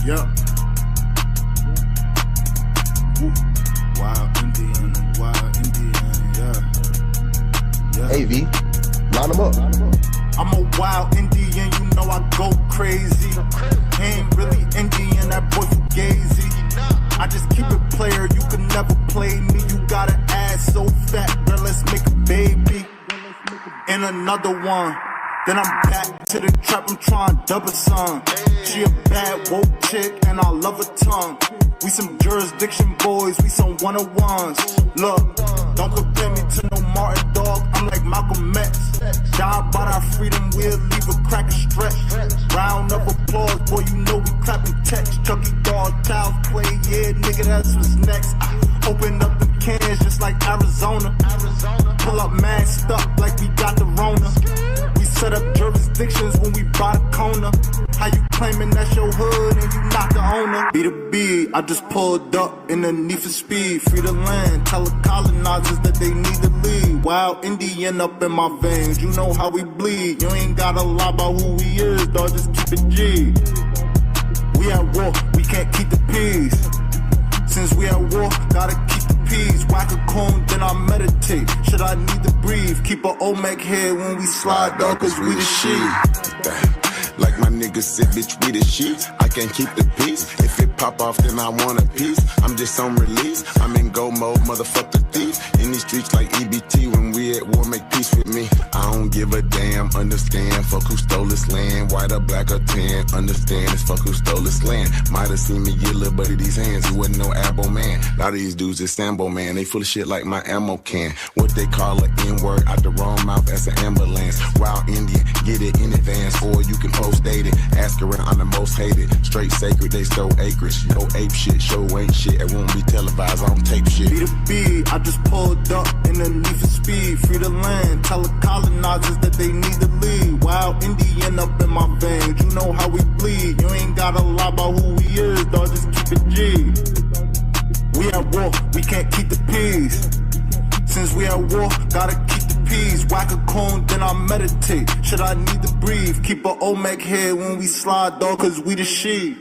Yeah. Wild Indian, yeah. Hey V, line them up. I'm a wild Indian, you know I go crazy. Ain't really Indian, that boy fugazi. I just keep it player, you can never play me. You got an ass so fat, girl, let's make a baby. And another one. Then I'm back to the trap, I'm trying to double some. She a bad woke chick and I love her tongue. We some jurisdiction boys, we some one-on-ones. Look, don't compare me to no Martin dog, I'm like Malcolm X. Die by our freedom, we'll leave a crack and stretch. Round of applause, boy, you know we clapping text. Chucky dog, child's play, yeah, nigga, that's what's next. Open up the cans just like Arizona. Pull up masked up like we got the Rona. We set up jurisdictions when we buy the corner. How you claiming that's your hood and you not the owner? Be the B, I just pulled up in the need for speed. Free the land, tell the colonizers that they need to leave. Wild Indian up in my veins, you know how we bleed. You ain't gotta lie about who we is, dog, just keep it G. We at war, we can't keep the peace. Since we at war, gotta keep the peace. Whack a cone, then I meditate. Should I need to breathe? Keep a Olmec head when we slide, dog, cause we the shit. Like my niggas said, bitch, we the shit. I can't keep the peace. If it pop off, then I want a piece. I'm just on release. I'm in go mode, motherfucker thief. In these streets like EBT, when we at war, make peace with me. I don't give a damn, understand. Fuck who stole this land, white or black or tan. Understand, it's fuck who stole this land. Might have seen me get a little buddy these hands. He wasn't no abo man. A lot of these dudes is Sambo man. They full of shit like my ammo can. What they call an N-word out the wrong mouth, that's an ambulance. Wild Indian, get it in advance, or you can post dated. Ask around, I'm the most hated. Straight sacred, they stole acreage. No ape shit, show ain't shit. It won't be televised, I don't tape shit. Be the B, I just pulled up in the need for speed. Free the land, tell the colonizers that they need to leave. Wild Indian up in my veins, you know how we bleed. You ain't gotta lie about who we is, dog, just keep it G. We at war, we can't keep the peace. Since we at war, gotta keep the peace. Whack a cone, then I meditate. Should I need to breathe? Keep a Olmec head when we slide, dog, cause we the shit.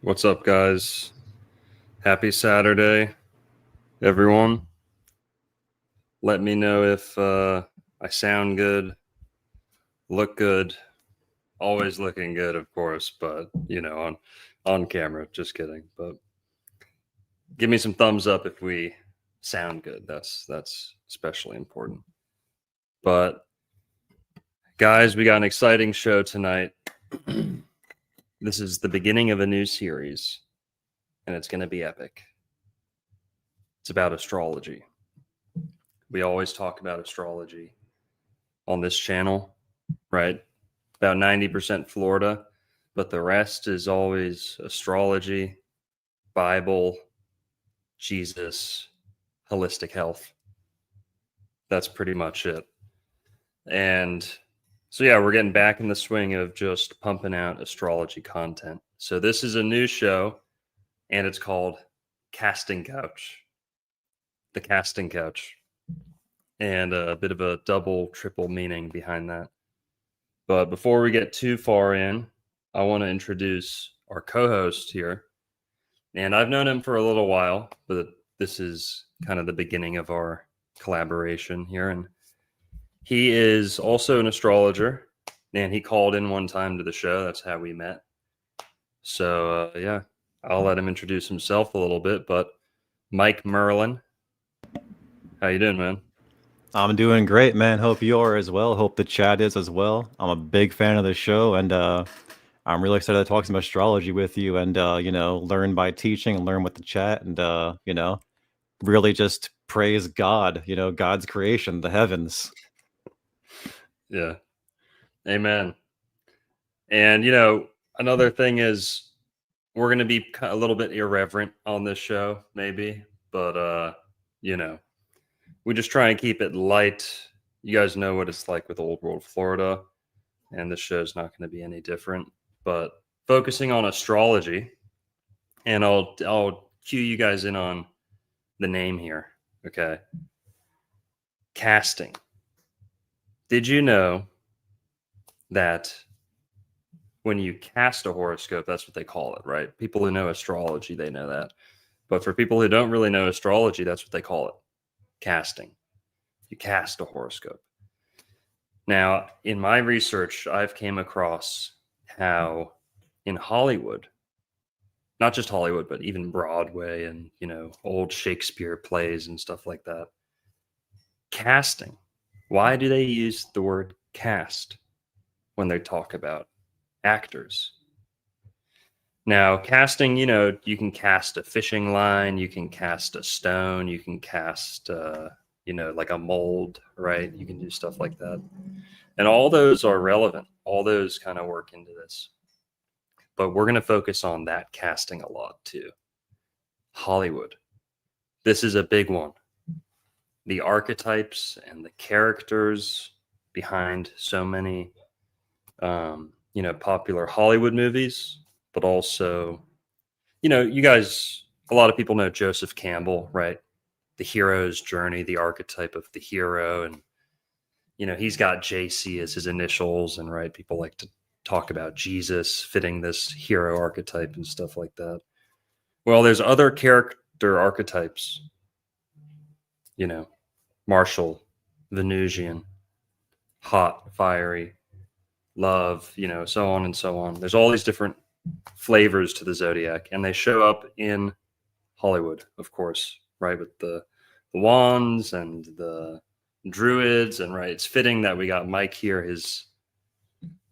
What's up, guys? Happy Saturday, everyone. Let me know if I sound good, look good. Always looking good, of course, but on camera. Just kidding. But give me some thumbs up if we sound good. That's especially important. But guys, we got an exciting show tonight. This is the beginning of a new series, and it's going to be epic. It's about astrology. We always talk about astrology on this channel, right? About 90% Florida, but the rest is always astrology, Bible, Jesus, holistic health. That's pretty much it. And so, yeah, we're getting back in the swing of just pumping out astrology content. So this is a new show, and it's called Casting Couch. The Casting Couch. And a bit of a double, triple meaning behind that. But before we get too far in, I want to introduce our co-host here. And I've known him for a little while, but this is kind of the beginning of our collaboration here. And he is also an astrologer, and he called in one time to the show. That's how we met. So, yeah, I'll let him introduce himself a little bit. But Mike Merlin, how you doing, man? I'm doing great, man. Hope you are as well. Hope the chat is as well. I'm a big fan of the show, and I'm really excited to talk some astrology with you and, learn by teaching and learn with the chat and, really just praise God, God's creation, the heavens. Yeah. Amen. And, another thing is we're going to be a little bit irreverent on this show, maybe, but, we just try and keep it light. You guys know what it's like with Old World Florida, and this show's not going to be any different. But focusing on astrology, and I'll cue you guys in on the name here. Okay, casting. Did you know that when you cast a horoscope, that's what they call it, right? People who know astrology, they know that. But for people who don't really know astrology, that's what they call it. Casting. You cast a horoscope. Now, in my research, I've came across how in Hollywood, not just Hollywood, but even Broadway and, old Shakespeare plays and stuff like that, casting. Why do they use the word cast when they talk about actors? Now, casting, you can cast a fishing line, you can cast a stone, you can cast, like a mold, right? You can do stuff like that. And all those are relevant. All those kind of work into this. But we're going to focus on that casting a lot too. Hollywood. This is a big one. The archetypes and the characters behind so many, popular Hollywood movies. But also, you guys, a lot of people know Joseph Campbell, right? The hero's journey, the archetype of the hero. And, he's got JC as his initials. And, right, people like to talk about Jesus fitting this hero archetype and stuff like that. Well, there's other character archetypes, martial, Venusian, hot, fiery, love, so on and so on. There's all these different flavors to the Zodiac, and they show up in Hollywood, of course, right, with the wands and the druids, and right, it's fitting that we got Mike here. His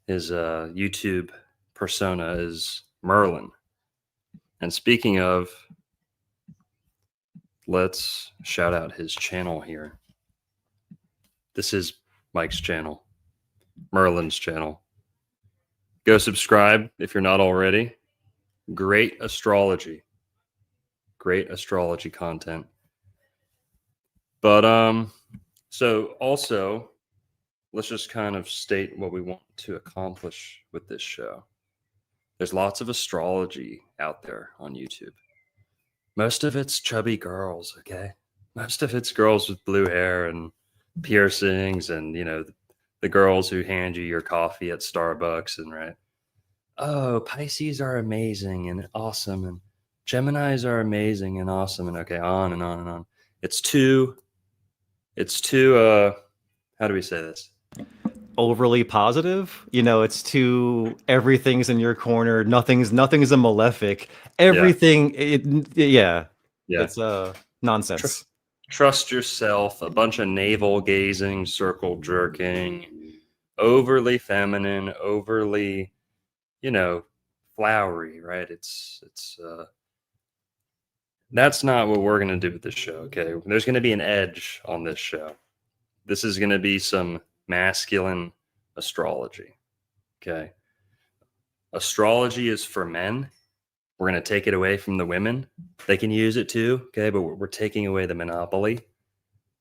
YouTube persona is Merlin. And speaking of, let's shout out his channel here. This is Mike's channel, Merlin's channel. Go subscribe if you're not already. Great astrology content. But so also, let's just kind of state what we want to accomplish with this show. There's lots of astrology out there on YouTube. Most of it's chubby girls, okay? Most of it's girls with blue hair and piercings and, the girls who hand you your coffee at Starbucks and, right? oh, Pisces are amazing and awesome, and Geminis are amazing and awesome, and okay, on and on and on. It's too how do we say this? Overly positive. It's too everything's in your corner. Nothing's a malefic. Everything. Yeah. Yeah. It's nonsense. Trust yourself. A bunch of navel gazing, circle jerking, overly feminine, overly, flowery. Right? It's that's not what we're gonna do with this show. Okay, there's gonna be an edge on this show. This is gonna be some masculine astrology. Okay. Astrology is for men. We're going to take it away from the women. They can use it too. Okay. But we're taking away the monopoly,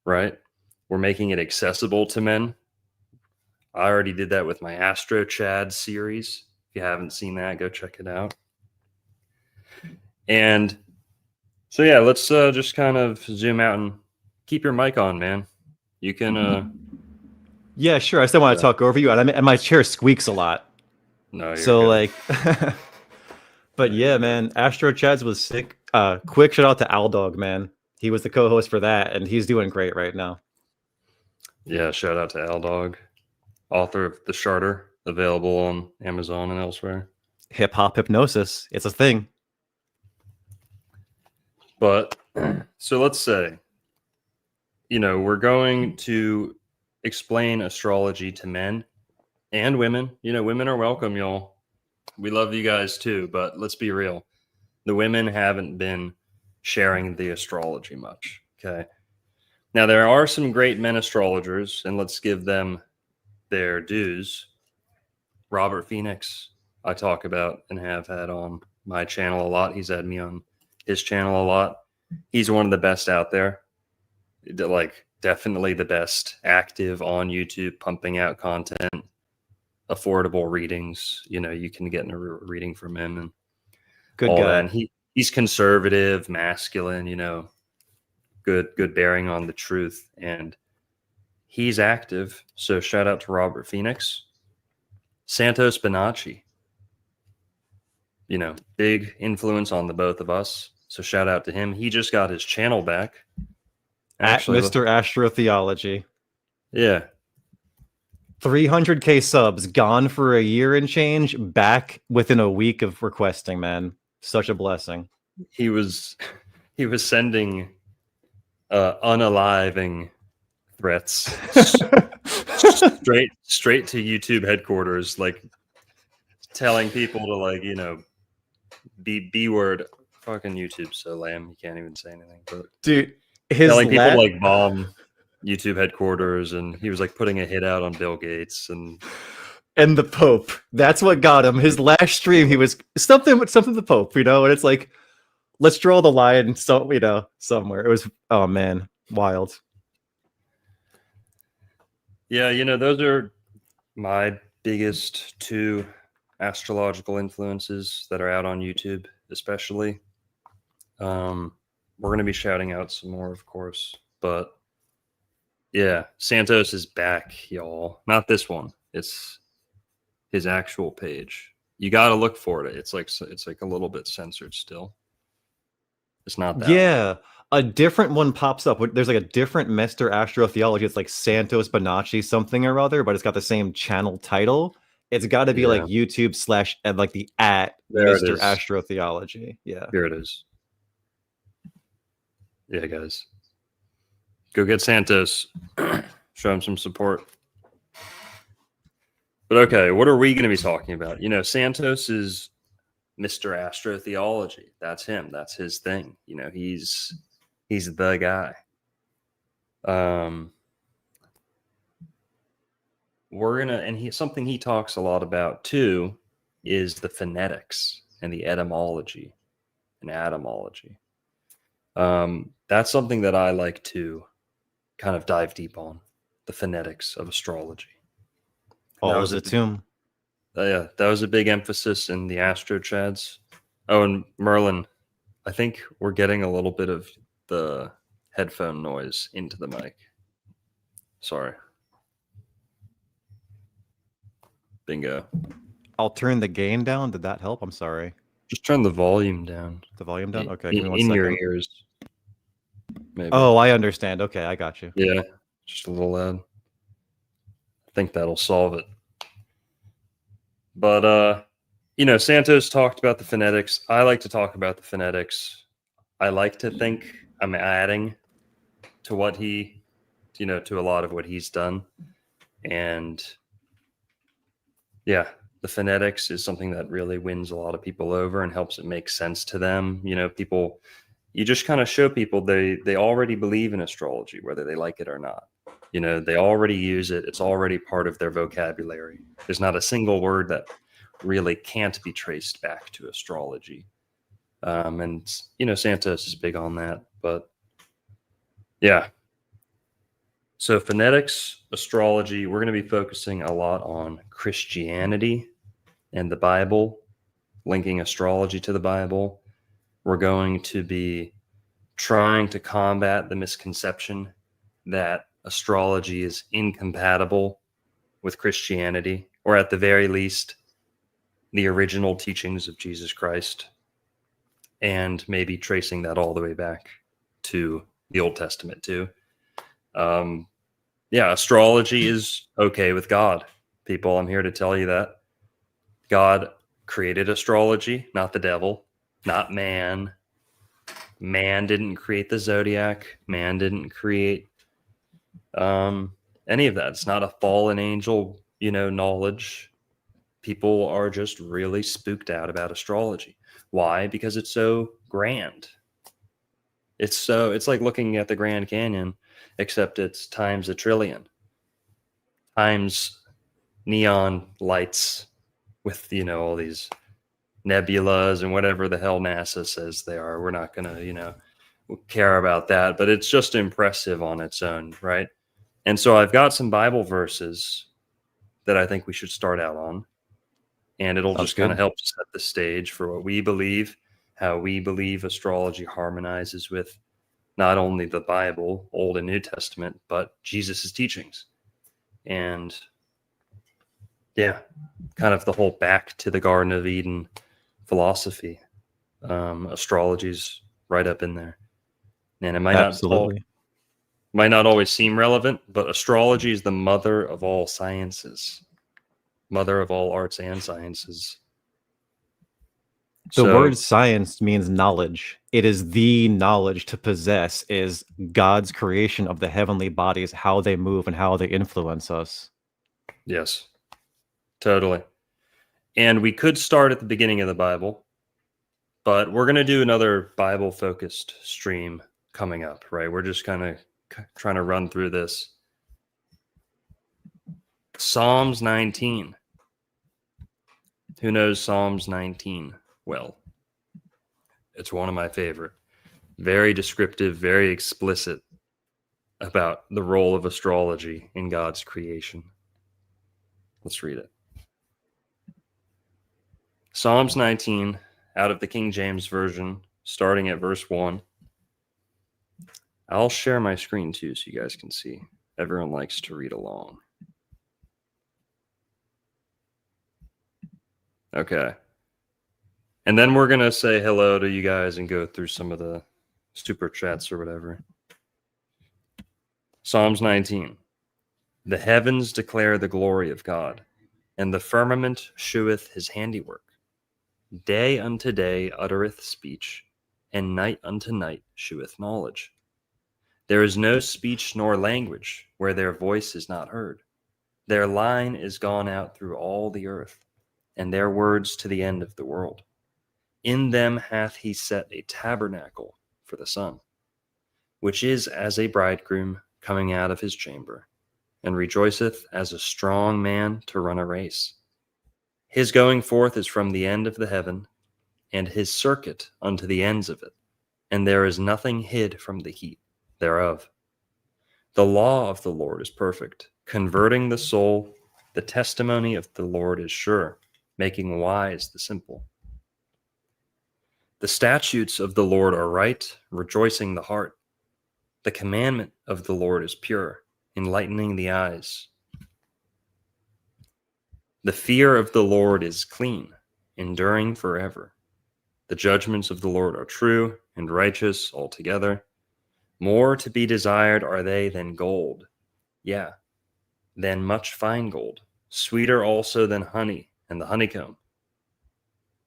right? We're making it accessible to men. I already did that with my Astro Chad series. If you haven't seen that, go check it out. And so, yeah, let's just kind of zoom out and keep your mic on, man. You can, yeah, sure. I still want to talk over you, and my chair squeaks a lot. No, you're so good. But yeah, man, Astro Chads was sick. Quick shout out to Aldog, man. He was the co-host for that, and he's doing great right now. Yeah, shout out to Aldog, author of The Charter, available on Amazon and elsewhere. Hip hop hypnosis, it's a thing. But so let's say, we're going to explain astrology to men and women. Women are welcome, y'all. We love you guys too, but let's be real. The women haven't been sharing the astrology much. Okay. Now, there are some great men astrologers, and let's give them their dues. Robert Phoenix, I talk about and have had on my channel a lot. He's had me on his channel a lot. He's one of the best out there. Like, definitely the best active on YouTube, pumping out content, affordable readings. You can get a reading from him and good all guy. that. And he's conservative, masculine, good bearing on the truth, and he's active. So shout out to Robert Phoenix. Santos Bonacci, big influence on the both of us. So shout out to him. He just got his channel back. Actually, at Mr. Astrotheology. Yeah. 300K subs, gone for a year and change, back within a week of requesting, man. Such a blessing. He was sending unaliving threats straight to YouTube headquarters, like telling people to B word. Fucking YouTube's so lame, you can't even say anything. But dude, telling people bomb YouTube headquarters, and he was putting a hit out on Bill Gates and the Pope. That's what got him. His last stream, he was something with the Pope, and it's like, let's draw the line, somewhere. It was, oh man, wild. Yeah, those are my biggest two astrological influences that are out on YouTube, especially. We're going to be shouting out some more, of course, but yeah, Santos is back, y'all. Not this one. It's his actual page. You got to look for it. It's like a little bit censored still. It's not that. Yeah, one. A different one pops up. There's a different Mr. Astrotheology. It's like Santos Bonacci something or other, but it's got the same channel title. It's got to be YouTube / and the @ Mr. Astrotheology. Yeah, here it is. Yeah, guys, go get Santos. Show him some support. But okay, what are we going to be talking about? Santos is Mr. Astrotheology. That's him. That's his thing. He's the guy. Something he talks a lot about too is the phonetics and the etymology and etymology. That's something that I like to kind of dive deep on, the phonetics of astrology. All was a tomb. Yeah, that was a big emphasis in the Astro Chads. Oh, and Merlin, I think we're getting a little bit of the headphone noise into the mic. Sorry. Bingo. I'll turn the gain down. Did that help? I'm sorry. Just turn the volume down. The volume down? Okay, give me one In second. your ears. Maybe. Oh, I understand. Okay, I got you. Yeah, just a little loud. I think that'll solve it. But, Santos talked about the phonetics. I like to talk about the phonetics. I like to think I'm adding to what he, to a lot of what he's done. And yeah, the phonetics is something that really wins a lot of people over and helps it make sense to them. People, you just kind of show people they already believe in astrology, whether they like it or not. They already use it. It's already part of their vocabulary. There's not a single word that really can't be traced back to astrology. And Santos is big on that. But yeah. So phonetics, astrology, we're going to be focusing a lot on Christianity and the Bible, linking astrology to the Bible. We're going to be trying to combat the misconception that astrology is incompatible with Christianity, or at the very least, the original teachings of Jesus Christ, and maybe tracing that all the way back to the Old Testament too. Astrology is okay with God. People, I'm here to tell you that God created astrology, not the devil, not man. Man didn't create the Zodiac. Man didn't create any of that. It's not a fallen angel, knowledge. People are just really spooked out about astrology. Why? Because it's so grand. It's like looking at the Grand Canyon, except it's times a trillion, times neon lights with, all these nebulas and whatever the hell NASA says they are. We're not going to, care about that, but it's just impressive on its own, right? And so I've got some Bible verses that I think we should start out on, and it'll just kind of help set the stage for what we believe, how we believe astrology harmonizes with not only the Bible, Old and New Testament, but Jesus's teachings. And yeah, kind of the whole back to the Garden of Eden philosophy. Astrology's right up in there. And it might not always seem relevant, but astrology is the mother of all sciences, mother of all arts and sciences. The word science means knowledge. It is the knowledge to possess, is God's creation of the heavenly bodies, how they move and how they influence us. Yes, totally. And we could start at the beginning of the Bible, but we're going to do another Bible-focused stream coming up, right? We're just kind of trying to run through this. Psalms 19. Who knows Psalms 19? Well, it's one of my favorite. Very descriptive, very explicit about the role of astrology in God's creation. Let's read it. Psalms 19, out of the King James Version, starting at verse 1. I'll share my screen too so you guys can see. Everyone likes to read along. Okay. And then we're going to say hello to you guys and go through some of the super chats or whatever. Psalms 19. The heavens declare the glory of God, and the firmament sheweth his handiwork. Day unto day uttereth speech, and night unto night sheweth knowledge. There is no speech nor language where their voice is not heard. Their line is gone out through all the earth, and their words to the end of the world. In them hath he set a tabernacle for the sun, which is as a bridegroom coming out of his chamber, and rejoiceth as a strong man to run a race. His going forth is from the end of the heaven, and his circuit unto the ends of it, and there is nothing hid from the heat thereof. The law of the Lord is perfect, converting the soul. The testimony of the Lord is sure, making wise the simple. The statutes of the Lord are right, rejoicing the heart. The commandment of the Lord is pure, enlightening the eyes. The fear of the Lord is clean, enduring forever. The judgments of the Lord are true and righteous altogether. More to be desired are they than gold, yeah, than much fine gold, sweeter also than honey and the honeycomb.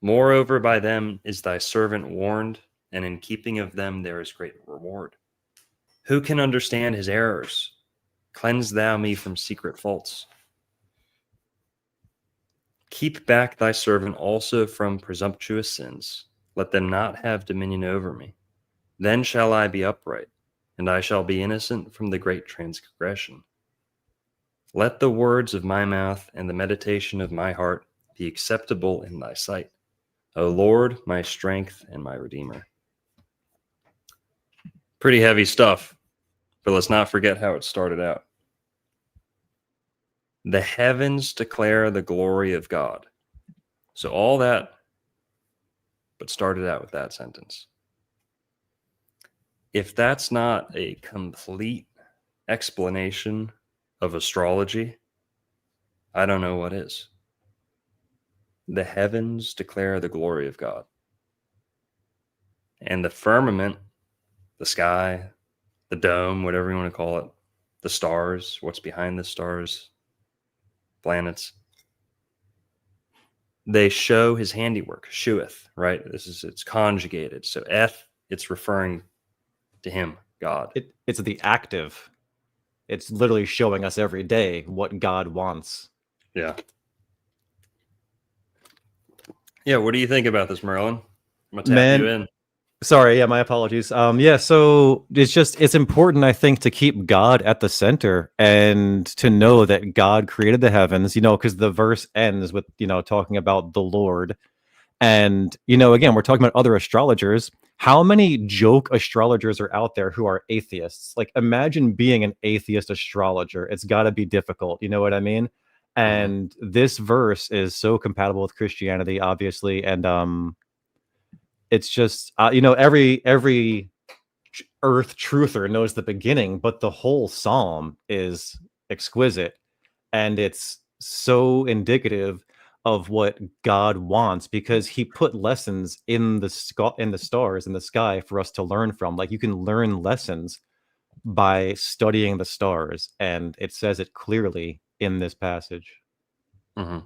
Moreover, by them is thy servant warned, and in keeping of them there is great reward. Who can understand his errors? Cleanse thou me from secret faults. Keep back thy servant also from presumptuous sins. Let them not have dominion over me. Then shall I be upright, and I shall be innocent from the great transgression. Let the words of my mouth and the meditation of my heart be acceptable in thy sight, O Lord, my strength and my redeemer. Pretty heavy stuff, but let's not forget how it started out. The heavens declare the glory of God. So all that, but started out with that sentence. If that's not a complete explanation of astrology, I don't know what is. The heavens declare the glory of God. And the firmament, the sky, the dome, whatever you want to call it, the stars, what's behind the stars, planets, they show his handiwork, sheweth, right? It's conjugated. So eth, it's referring to him, God. It's the active. It's literally showing us every day what God wants. Yeah. Yeah, what do you think about this, Merlin? I'm gonna tap you in. Sorry, yeah, my apologies. Yeah, so it's important, I think, to keep God at the center and to know that God created the heavens, because the verse ends with, talking about the Lord. And, again, we're talking about other astrologers. How many joke astrologers are out there who are atheists? Like, imagine being an atheist astrologer. It's got to be difficult. You know what I mean? And this verse is so compatible with Christianity, obviously. And it's just, every earth truther knows the beginning, but the whole psalm is exquisite. And it's so indicative of what God wants, because he put lessons in the stars in the sky for us to learn from. Like, you can learn lessons by studying the stars, and it says it clearly in this passage. Mm-hmm.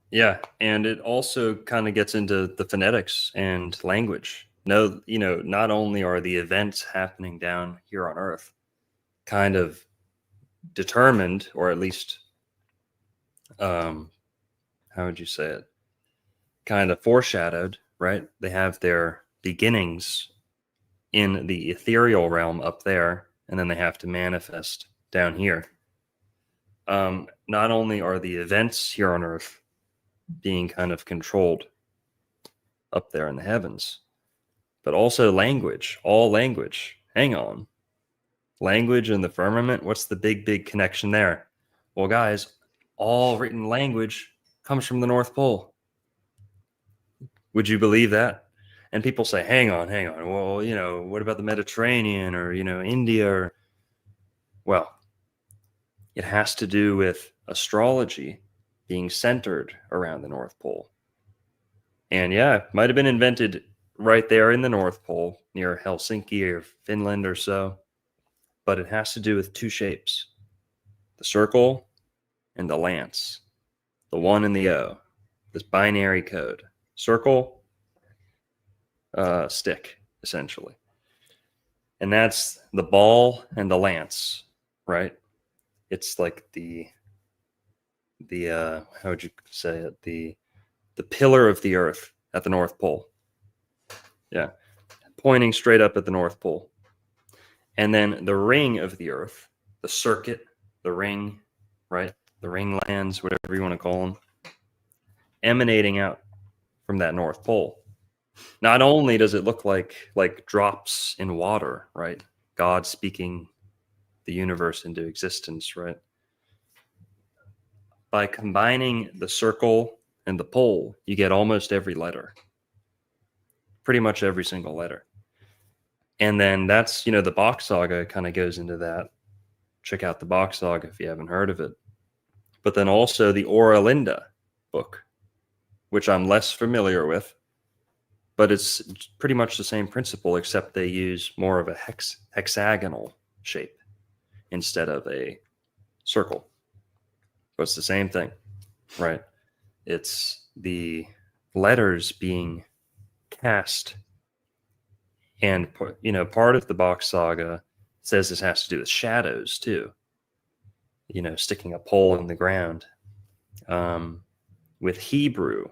Yeah, and it also kind of gets into the phonetics and language. No, not only are the events happening down here on Earth kind of determined, or at least how would you say it? Kind of foreshadowed, right? They have their beginnings in the ethereal realm up there, and then they have to manifest down here. Not only are the events here on Earth being kind of controlled up there in the heavens, but also language, all language. Hang on. Language and the firmament, what's the big connection there? Well, guys, all written language comes from the North Pole. Would you believe that? And people say, hang on. Well, what about the Mediterranean or, India? Well, it has to do with astrology being centered around the North Pole. And yeah, it might have been invented right there in the North Pole near Helsinki or Finland or so. But it has to do with two shapes, the circle and the lance, the 1 and the O, this binary code, circle, stick, essentially. And that's the ball and the lance, right? It's like the how would you say it? The pillar of the earth at the North Pole. Yeah. Pointing straight up at the North Pole. And then the ring of the earth, the circuit, the ring, right? The ring lands, whatever you want to call them, emanating out from that North Pole. Not only does it look like drops in water, right? God speaking the universe into existence, right? By combining the circle and the pole, you get almost every letter. Pretty much every single letter. And then that's, the Bach Saga kind of goes into that. Check out the Bach Saga if you haven't heard of it. but then also the Oralinda book, which I'm less familiar with, but it's pretty much the same principle, except they use more of a hexagonal shape instead of a circle. But it's the same thing, right? It's the letters being cast. And, part of the Bach saga says this has to do with shadows too. Sticking a pole in the ground. With Hebrew,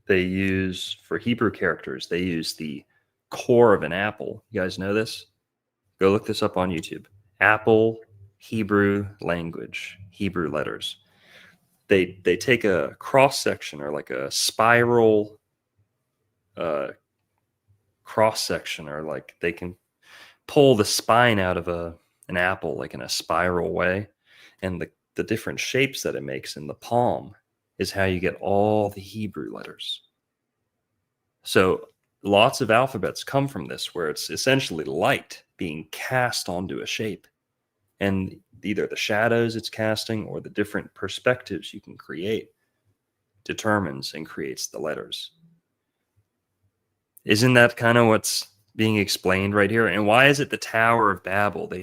for Hebrew characters, they use the core of an apple. You guys know this? Go look this up on YouTube. Apple, Hebrew language, Hebrew letters. They take a cross section or like a spiral cross section, or like they can pull the spine out of an apple like in a spiral way, and the different shapes that it makes in the palm is how you get all the Hebrew letters. So lots of alphabets come from this, where it's essentially light being cast onto a shape, and either the shadows it's casting or the different perspectives you can create determines and creates the letters. Isn't that kind of what's being explained right here? And why is it the Tower of Babel? They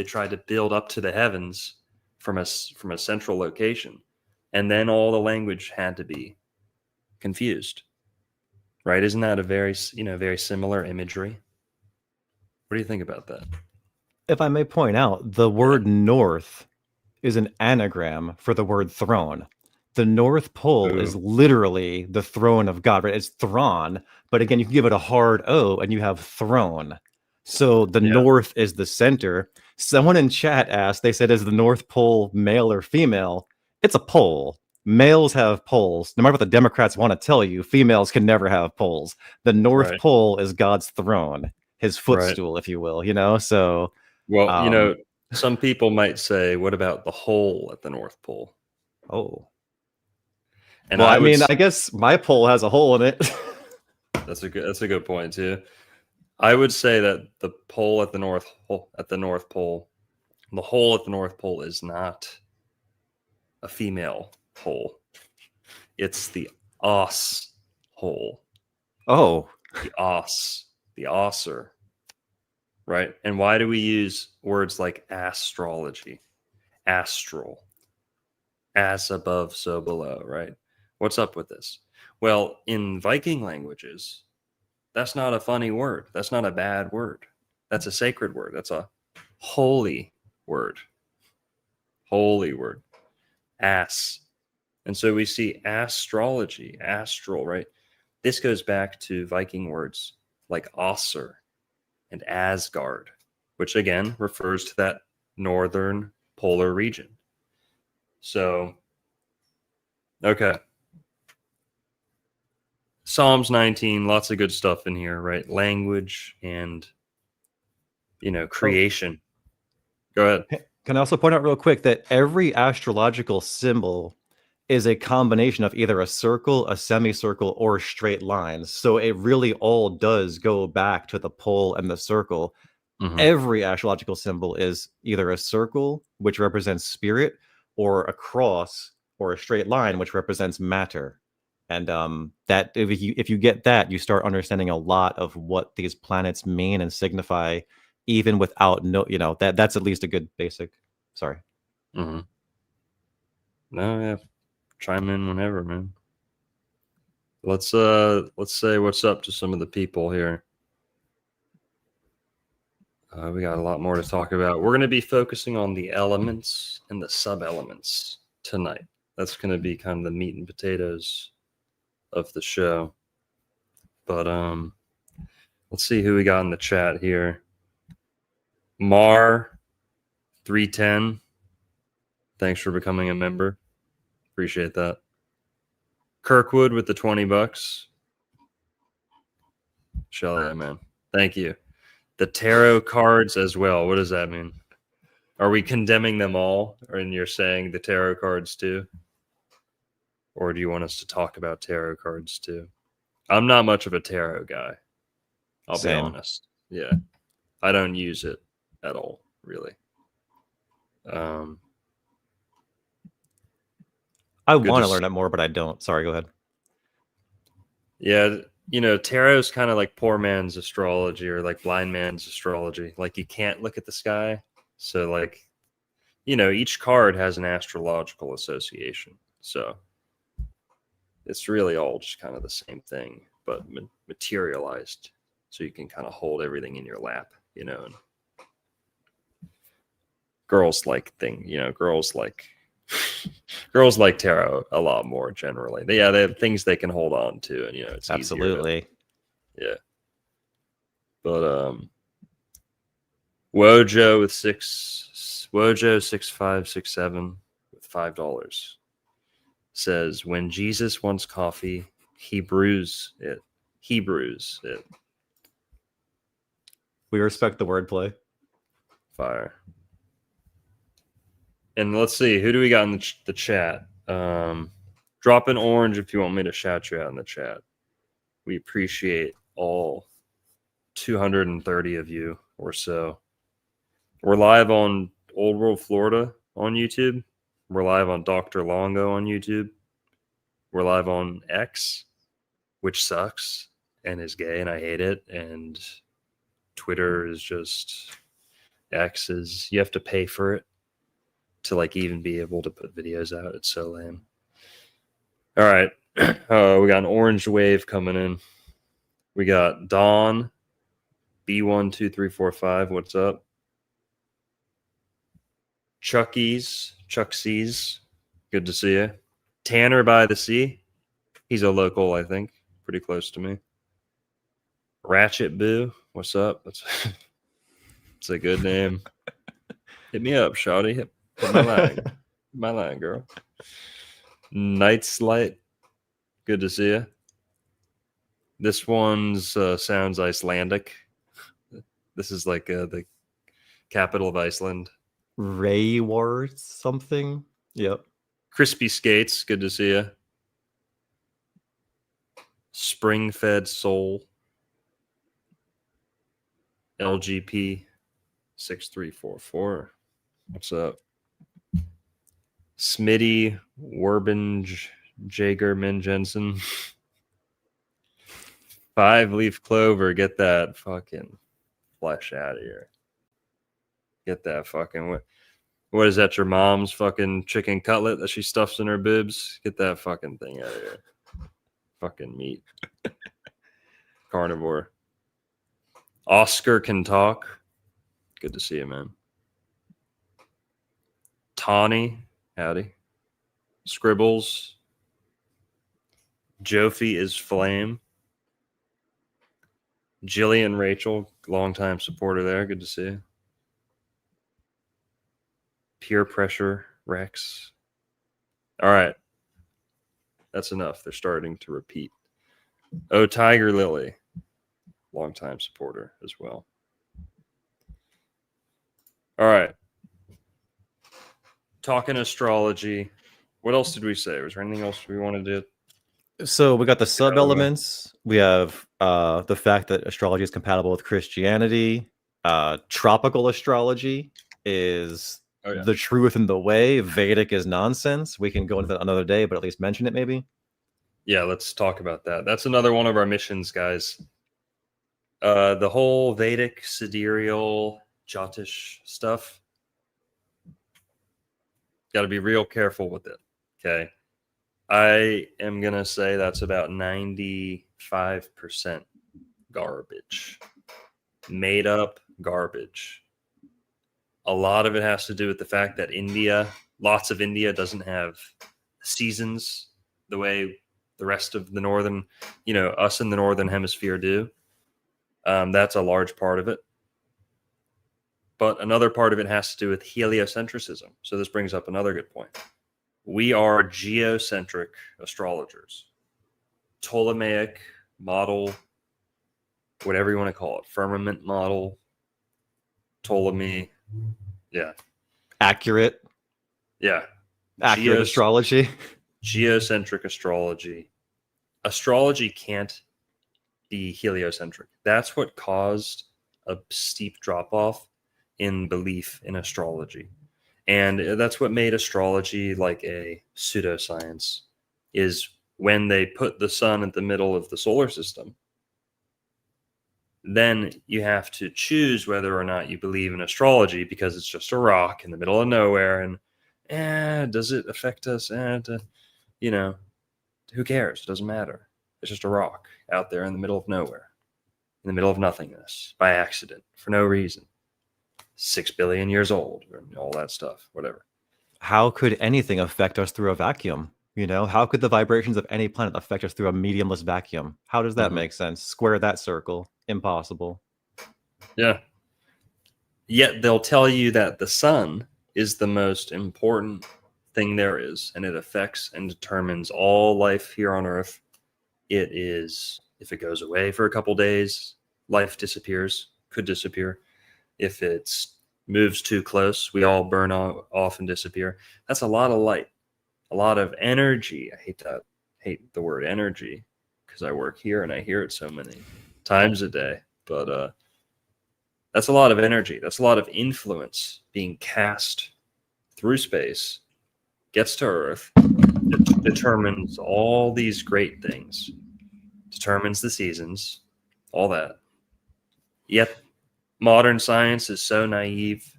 tried to build up to the heavens from a central location, and then all the language had to be confused, right? Isn't that a very similar imagery? What do you think about that? If I may point out, the word north is an anagram for the word throne. The North Pole is literally the throne of God, right? It's Thron, but again, you can give it a hard O and you have throne. So the North is the center. Someone in chat asked, they said, is the North Pole male or female? It's a pole. Males have poles. No matter what the Democrats want to tell you, females can never have poles. The North Pole is God's throne, his footstool, if you will, So, well, some people might say, what about the hole at the North Pole? Oh. And well, I guess my pole has a hole in it. That's a good point too. I would say that the pole at the North Pole, the hole at the North Pole is not a female hole. It's the os hole. Oh, the osser, right? And why do we use words like astrology, astral, as above, so below, right? What's up with this? Well, in Viking languages, that's not a funny word. That's not a bad word. That's a sacred word. That's a holy word. Holy word. Ass. And so we see astrology, astral, right? This goes back to Viking words like Osser and Asgard, which again refers to that northern polar region. So, okay. Psalms 19, lots of good stuff in here, right? Language and, creation. Go ahead. Can I also point out real quick that every astrological symbol is a combination of either a circle, a semicircle, or straight lines. So it really all does go back to the pole and the circle. Mm-hmm. Every astrological symbol is either a circle, which represents spirit, or a cross, or a straight line, which represents matter. And that if you get that, you start understanding a lot of what these planets mean and signify, even without that's at least a good basic. Sorry. Mm-hmm. No, yeah. Chime in whenever, man. Let's say what's up to some of the people here. We got a lot more to talk about. We're going to be focusing on the elements and the sub-elements tonight. That's going to be kind of the meat and potatoes of the show. But let's see who we got in the chat here. Mar 310. Thanks for becoming a member. Appreciate that. Kirkwood with the $20. Shelly, man. Thank you. The tarot cards as well. What does that mean? Are we condemning them all? And you're saying the tarot cards too? Or do you want us to talk about tarot cards too? I'm not much of a tarot guy. I'll be honest. Yeah. I don't use it at all, really. I want to learn it more, but I don't. Sorry, go ahead. Yeah, tarot is kind of like poor man's astrology or like blind man's astrology. Like you can't look at the sky. So like, each card has an astrological association. So it's really all just kind of the same thing, but materialized. So you can kind of hold everything in your lap, and girls like girls like tarot a lot more generally. They have things they can hold on to, and it's absolutely easier to, But Wojo 6567 with $5 says, when Jesus wants coffee, he brews it. We respect the wordplay. Fire. And let's see, who do we got in the chat? Drop an orange if you want me to shout you out in the chat. We appreciate all 230 of you or so. We're live on Old World Florida on YouTube. We're live on Dr. Longo on YouTube. We're live on X, which sucks and is gay and I hate it. And Twitter is just, X is, you have to pay for it to like even be able to put videos out. It's so lame. All right. We got an orange wave coming in. We got Dawn B12345. What's up? Chucksies. Good to see you. Tanner by the Sea. He's a local, I think. Pretty close to me. Ratchet Boo. What's up? It's a good name. Hit me up, shawty. Hit my line. My line, girl. Night's Light. Good to see you. This one's sounds Icelandic. This is like the capital of Iceland. Raywar something. Yep. Crispy Skates. Good to see you. Spring Fed Soul. LGP 6344. What's up? Smitty Werbinge Jagerman Jensen. 5-leaf clover. Get that fucking flesh out of here. Get that fucking what is that? Your mom's fucking chicken cutlet that she stuffs in her boobs? Get that fucking thing out of here. Fucking meat. Carnivore. Oscar can talk. Good to see you, man. Tawny. Howdy. Scribbles. Jofi is flame. Jillian Rachel, longtime supporter there. Good to see you. Peer pressure, Rex. All right. That's enough. They're starting to repeat. Oh, Tiger Lily. Longtime supporter as well. All right. Talking astrology. What else did we say? Was there anything else we wanted to do? So we got the sub-elements. We have the fact that astrology is compatible with Christianity. Tropical astrology is the truth in the way. Vedic is nonsense. We can go into that another day, but at least mention it maybe. Yeah, let's talk about that. That's another one of our missions, guys. The whole Vedic, sidereal, Jyotish stuff. Got to be real careful with it. Okay. I am going to say that's about 95% garbage. Made up garbage. A lot of it has to do with the fact that lots of India doesn't have seasons the way the rest of the northern, us in the northern hemisphere do. That's a large part of it. But another part of it has to do with heliocentrism. So this brings up another good point. We are geocentric astrologers. Ptolemaic model, whatever you want to call it. Firmament model, Ptolemy. Yeah. Accurate. Yeah. Accurate astrology. Geocentric astrology. Astrology can't be heliocentric. That's what caused a steep drop-off in belief in astrology. And that's what made astrology like a pseudoscience, is when they put the sun at the middle of the solar system, then you have to choose whether or not you believe in astrology, because it's just a rock in the middle of nowhere. And does it affect us? You know, who cares? It doesn't matter. It's just a rock out there in the middle of nowhere, in the middle of nothingness, by accident, for no reason. 6 billion years old, or all that stuff, whatever. How could anything affect us through a vacuum? You know, how could the vibrations of any planet affect us through a mediumless vacuum? How does that make sense? Square that circle. Impossible. Yeah. Yet they'll tell you that the sun is the most important thing there is, and it affects and determines all life here on Earth. It is, if it goes away for a couple days, life disappears, could disappear. If it moves too close, we all burn off and disappear. That's a lot of light, a lot of energy. I hate the word energy, because I work here and I hear it so many times a day. But that's a lot of energy. That's a lot of influence being cast through space, gets to Earth, determines all these great things, determines the seasons, all that. Yet modern science is so naive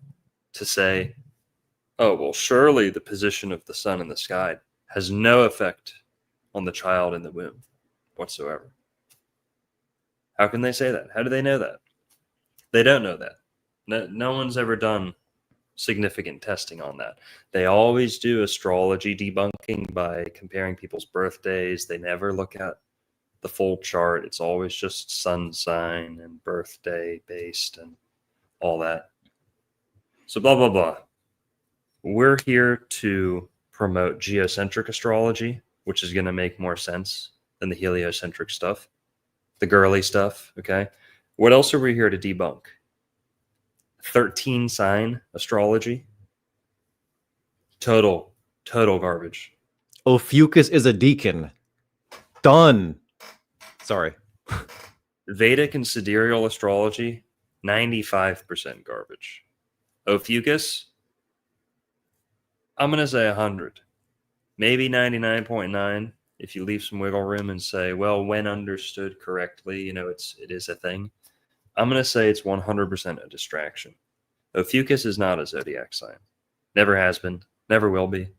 to say, oh, well, surely the position of the sun in the sky has no effect on the child in the womb whatsoever. How can they say that? How do they know that? They don't know that. No one's ever done significant testing on that. They always do astrology debunking by comparing people's birthdays. They never look at the full chart. It's always just sun sign and birthday based and all that. So blah, blah, blah. We're here to promote geocentric astrology, which is going to make more sense than the heliocentric stuff, the girly stuff, okay? What else are we here to debunk? 13 sign astrology. Total garbage. Ophiuchus is a deacon. Done. Sorry. Vedic and sidereal astrology, 95% garbage. Ophiuchus, I'm going to say 100. Maybe 99.9 if you leave some wiggle room and say, well, when understood correctly, you know, it is a thing. I'm going to say it's 100% a distraction. Ophiuchus is not a zodiac sign. Never has been. Never will be.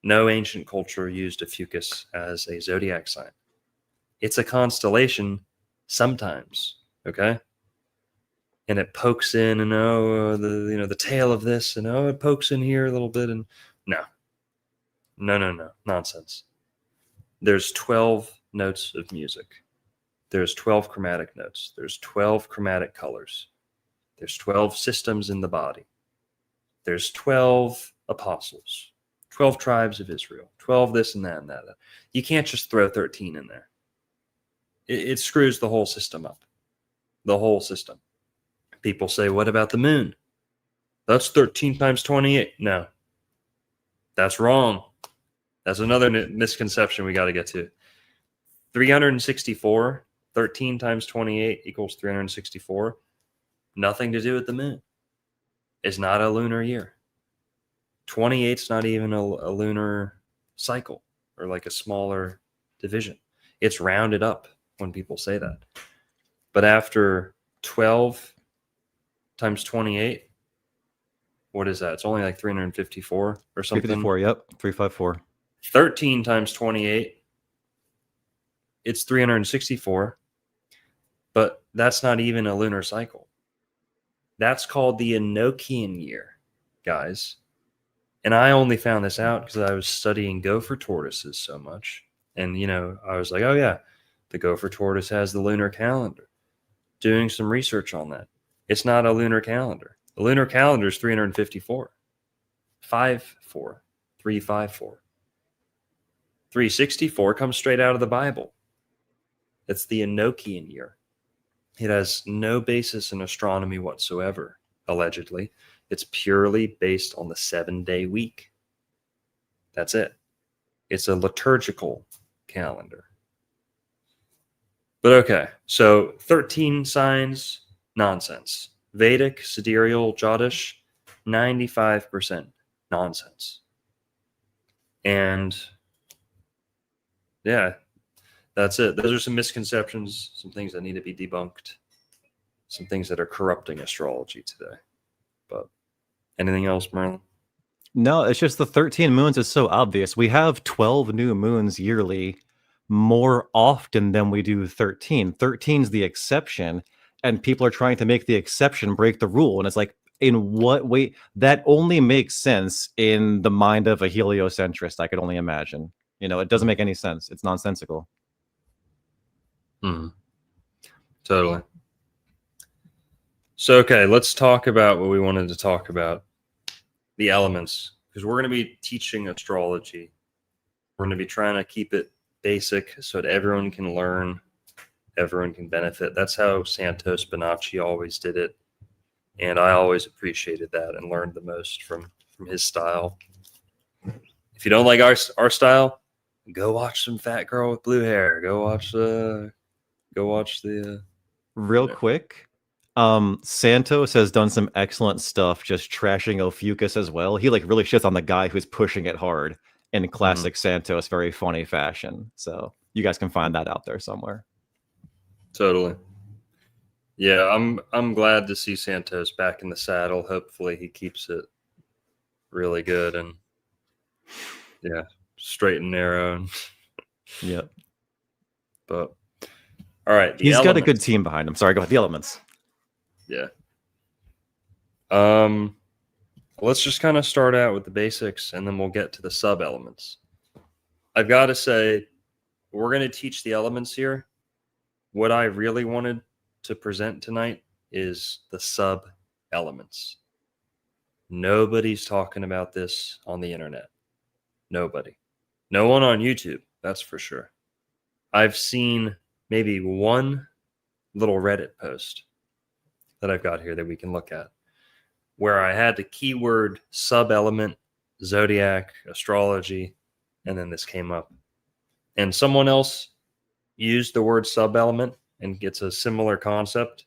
No ancient culture used Ophiuchus as a zodiac sign. It's a constellation sometimes, okay? And it pokes in, and the tail of this, and it pokes in here a little bit, and no, nonsense. There's 12 notes of music. There's 12 chromatic notes. There's 12 chromatic colors. There's 12 systems in the body. There's 12 apostles, 12 tribes of Israel, 12 this and that and that. You can't just throw 13 in there. It screws the whole system up. The whole system. People say, what about the moon? That's 13 times 28. No, that's wrong. That's another misconception we got to get to. 364, 13 times 28 equals 364. Nothing to do with the moon. It's not a lunar year. 28's not even a lunar cycle, or like a smaller division. It's rounded up when people say that. But after 12 times 28, what is that? It's only like 354 or something. 354, yep. 354. 13 times 28, it's 364. But that's not even a lunar cycle. That's called the Enochian year, guys. And I only found this out because I was studying gopher tortoises so much. And, I was like, oh, yeah, the gopher tortoise has the lunar calendar. Doing some research on that. It's not a lunar calendar. The lunar calendar is 354. 354. 364 comes straight out of the Bible. It's the Enochian year. It has no basis in astronomy whatsoever, allegedly. It's purely based on the 7-day week. That's it. It's a liturgical calendar. But okay, so 13 signs, nonsense. Vedic, sidereal, Jyotish, 95% nonsense. And yeah, that's it. Those are some misconceptions, some things that need to be debunked, some things that are corrupting astrology today. But anything else, Merlin? No, it's just the 13 moons is so obvious. We have 12 new moons yearly more often than we do 13. 13 is the exception, and people are trying to make the exception break the rule. And it's like, in what way? That only makes sense in the mind of a heliocentrist, I could only imagine. It doesn't make any sense. It's nonsensical. Totally. So, okay, let's talk about what we wanted to talk about. The elements, because we're going to be teaching astrology. We're going to be trying to keep it basic so that everyone can learn, everyone can benefit. That's how Santos Bonacci always did it, and I always appreciated that and learned the most from his style. If you don't like our style, go watch some fat girl with blue hair. Go watch the real quick. Santos has done some excellent stuff just trashing Ophiuchus as well. He really shits on the guy who's pushing it hard in classic Santos, very funny fashion. So you guys can find that out there somewhere. Totally. Yeah, I'm glad to see Santos back in the saddle. Hopefully he keeps it really good and straight and narrow. Yep. But all right, he's got a good team behind him. Sorry, go ahead. The elements. Yeah. Let's just kind of start out with the basics, and then we'll get to the sub-elements. I've got to say, we're going to teach the elements here. What I really wanted to present tonight is the sub-elements. Nobody's talking about this on the internet. Nobody. No one on YouTube, that's for sure. I've seen maybe one little Reddit post that I've got here that we can look at, where I had the keyword sub-element, Zodiac, astrology, and then this came up. And someone else used the word sub-element and gets a similar concept.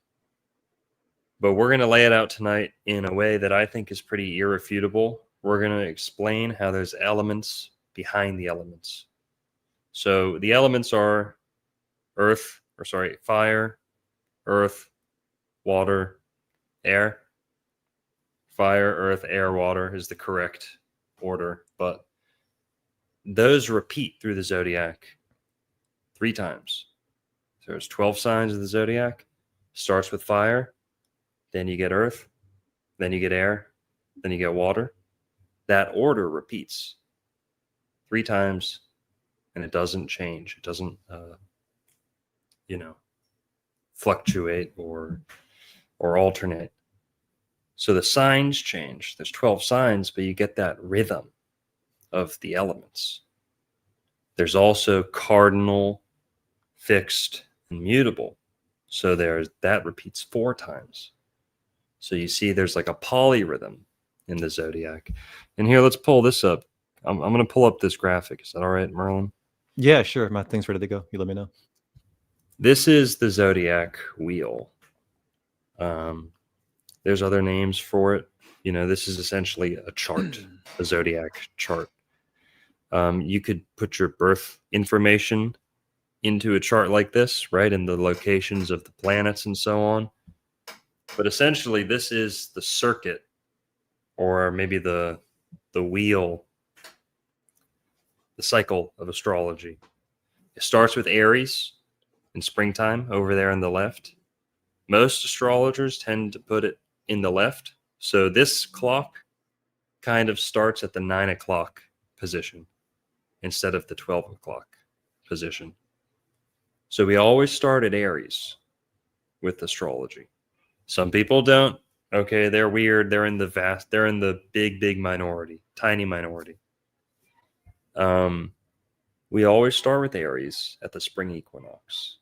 But we're going to lay it out tonight in a way that I think is pretty irrefutable. We're going to explain how there's elements behind the elements. So the elements are fire, earth, water, air. Fire, earth, air, water is the correct order, but those repeat through the zodiac 3 times. So there's 12 signs of the zodiac. Starts with fire, then you get earth, then you get air, then you get water. That order repeats 3 times, and it doesn't change. It doesn't, fluctuate or alternate. So the signs change. There's 12 signs, but you get that rhythm of the elements. There's also cardinal, fixed, and mutable. So that repeats 4 times. So you see there's like a polyrhythm in the zodiac. And here, let's pull this up. I'm going to pull up this graphic. Is that all right, Merlin? Yeah, sure. My thing's ready to go. You let me know. This is the zodiac wheel. There's other names for it. This is essentially a chart, a zodiac chart. You could put your birth information into a chart like this, right? And the locations of the planets and so on. But essentially, this is the circuit, or maybe the wheel, the cycle of astrology. It starts with Aries in springtime over there on the left. Most astrologers tend to put it in the left. So this clock kind of starts at the 9 o'clock position instead of the 12 o'clock position. So we always start at Aries with astrology. Some people don't. Okay, they're weird. They're in the big minority, tiny minority. We always start with Aries at the spring equinox.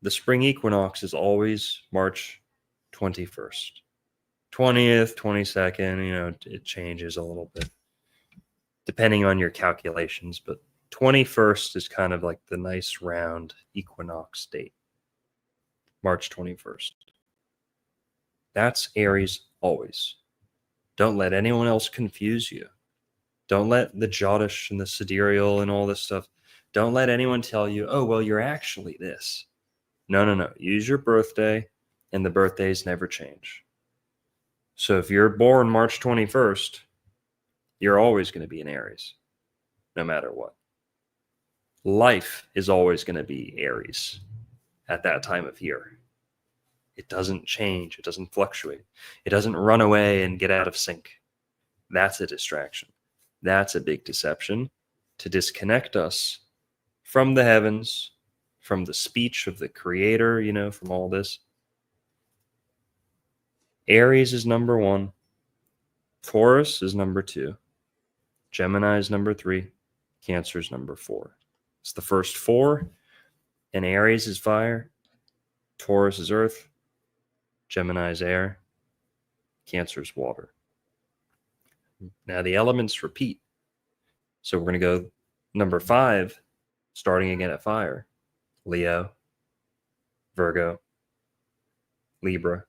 The spring equinox is always March 21st. 20th, 22nd, it changes a little bit depending on your calculations, but 21st is kind of like the nice round equinox date. March 21st. That's Aries always. Don't let anyone else confuse you. Don't let the Jyotish and the sidereal and all this stuff, don't let anyone tell you, oh, well, you're actually this. No. Use your birthday, and the birthdays never change. So if you're born March 21st, you're always going to be an Aries, no matter what. Life is always going to be Aries at that time of year. It doesn't change. It doesn't fluctuate. It doesn't run away and get out of sync. That's a distraction. That's a big deception to disconnect us from the heavens, from the speech of the Creator, from all this. Aries is number 1. Taurus is number 2. Gemini is number 3. Cancer is number 4. It's the first 4. And Aries is fire. Taurus is earth. Gemini is air. Cancer is water. Now the elements repeat. So we're going to go number 5, starting again at fire. Leo, Virgo, Libra,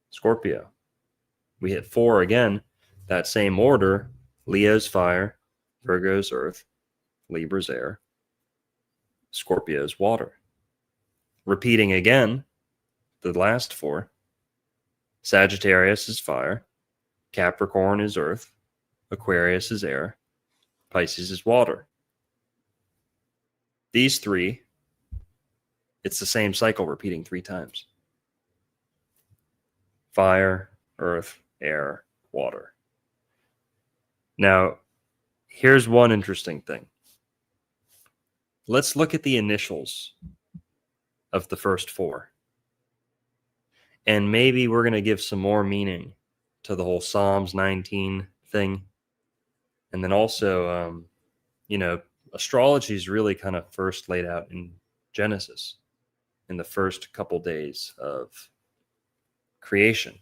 Scorpio. We hit 4 again, that same order. Leo's fire, Virgo's earth, Libra's air, Scorpio's water. Repeating again, the last 4. Sagittarius is fire, Capricorn is earth, Aquarius is air, Pisces is water. These 3, it's the same cycle repeating 3 times. Fire, earth, air, water. Now, here's one interesting thing. Let's look at the initials of the first 4. And maybe we're going to give some more meaning to the whole Psalms 19 thing. And then also, astrology is really kind of first laid out in Genesis, in the first couple days of creation.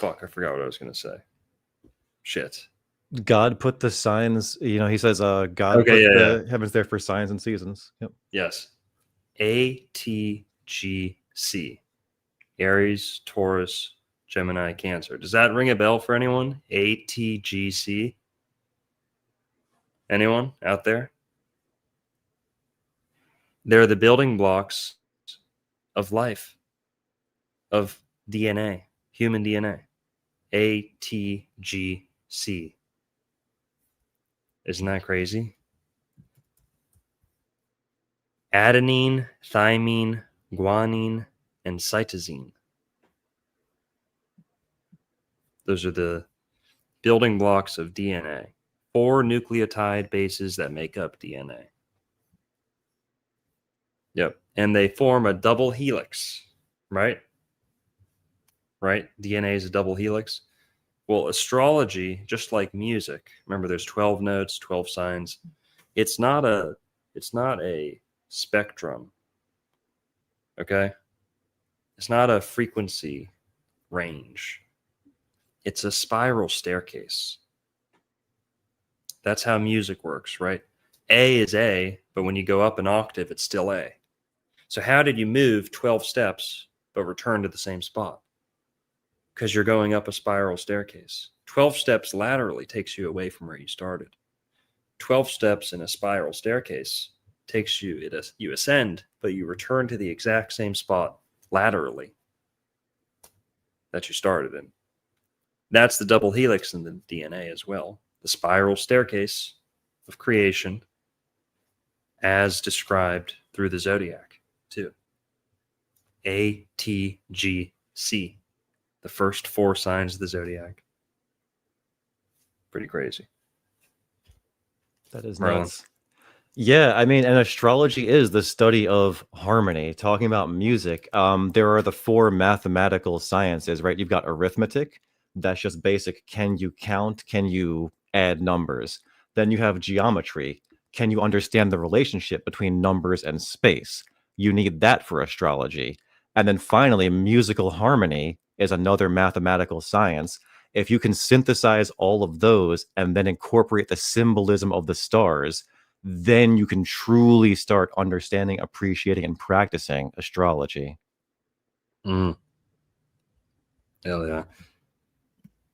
I forgot what I was going to say. Shit. God put the signs, he says, God put the heavens there for signs and seasons. Yep. Yes. ATGC. Aries, Taurus, Gemini, Cancer. Does that ring a bell for anyone? ATGC? Anyone out there? They're the building blocks of life, of DNA, human DNA. ATGC. Isn't that crazy? Adenine, thymine, guanine, and cytosine. Those are the building blocks of DNA. 4 nucleotide bases that make up DNA. Yep. And they form a double helix, right? Right? DNA is a double helix. Well, astrology, just like music, remember there's 12 notes, 12 signs. It's not a spectrum. Okay? It's not a frequency range. It's a spiral staircase. That's how music works, right? A is A, but when you go up an octave, it's still A. So how did you move 12 steps but return to the same spot? Because you're going up a spiral staircase. 12 steps laterally takes you away from where you started. 12 steps in a spiral staircase takes you, you ascend, but you return to the exact same spot laterally that you started in. That's the double helix in the DNA as well. The spiral staircase of creation as described through the Zodiac too. ATGC. The first 4 signs of the Zodiac. Pretty crazy. That is Merlin. nuts. Yeah, I mean, and astrology is the study of harmony. Talking about music, there are the 4 mathematical sciences, right? You've got arithmetic. That's just basic. Can you count? Can you add numbers? Then you have geometry. Can you understand the relationship between numbers and space? You need that for astrology. And then finally, musical harmony is another mathematical science. If you can synthesize all of those and then incorporate the symbolism of the stars, then you can truly start understanding, appreciating, and practicing astrology. Mm. Hell yeah.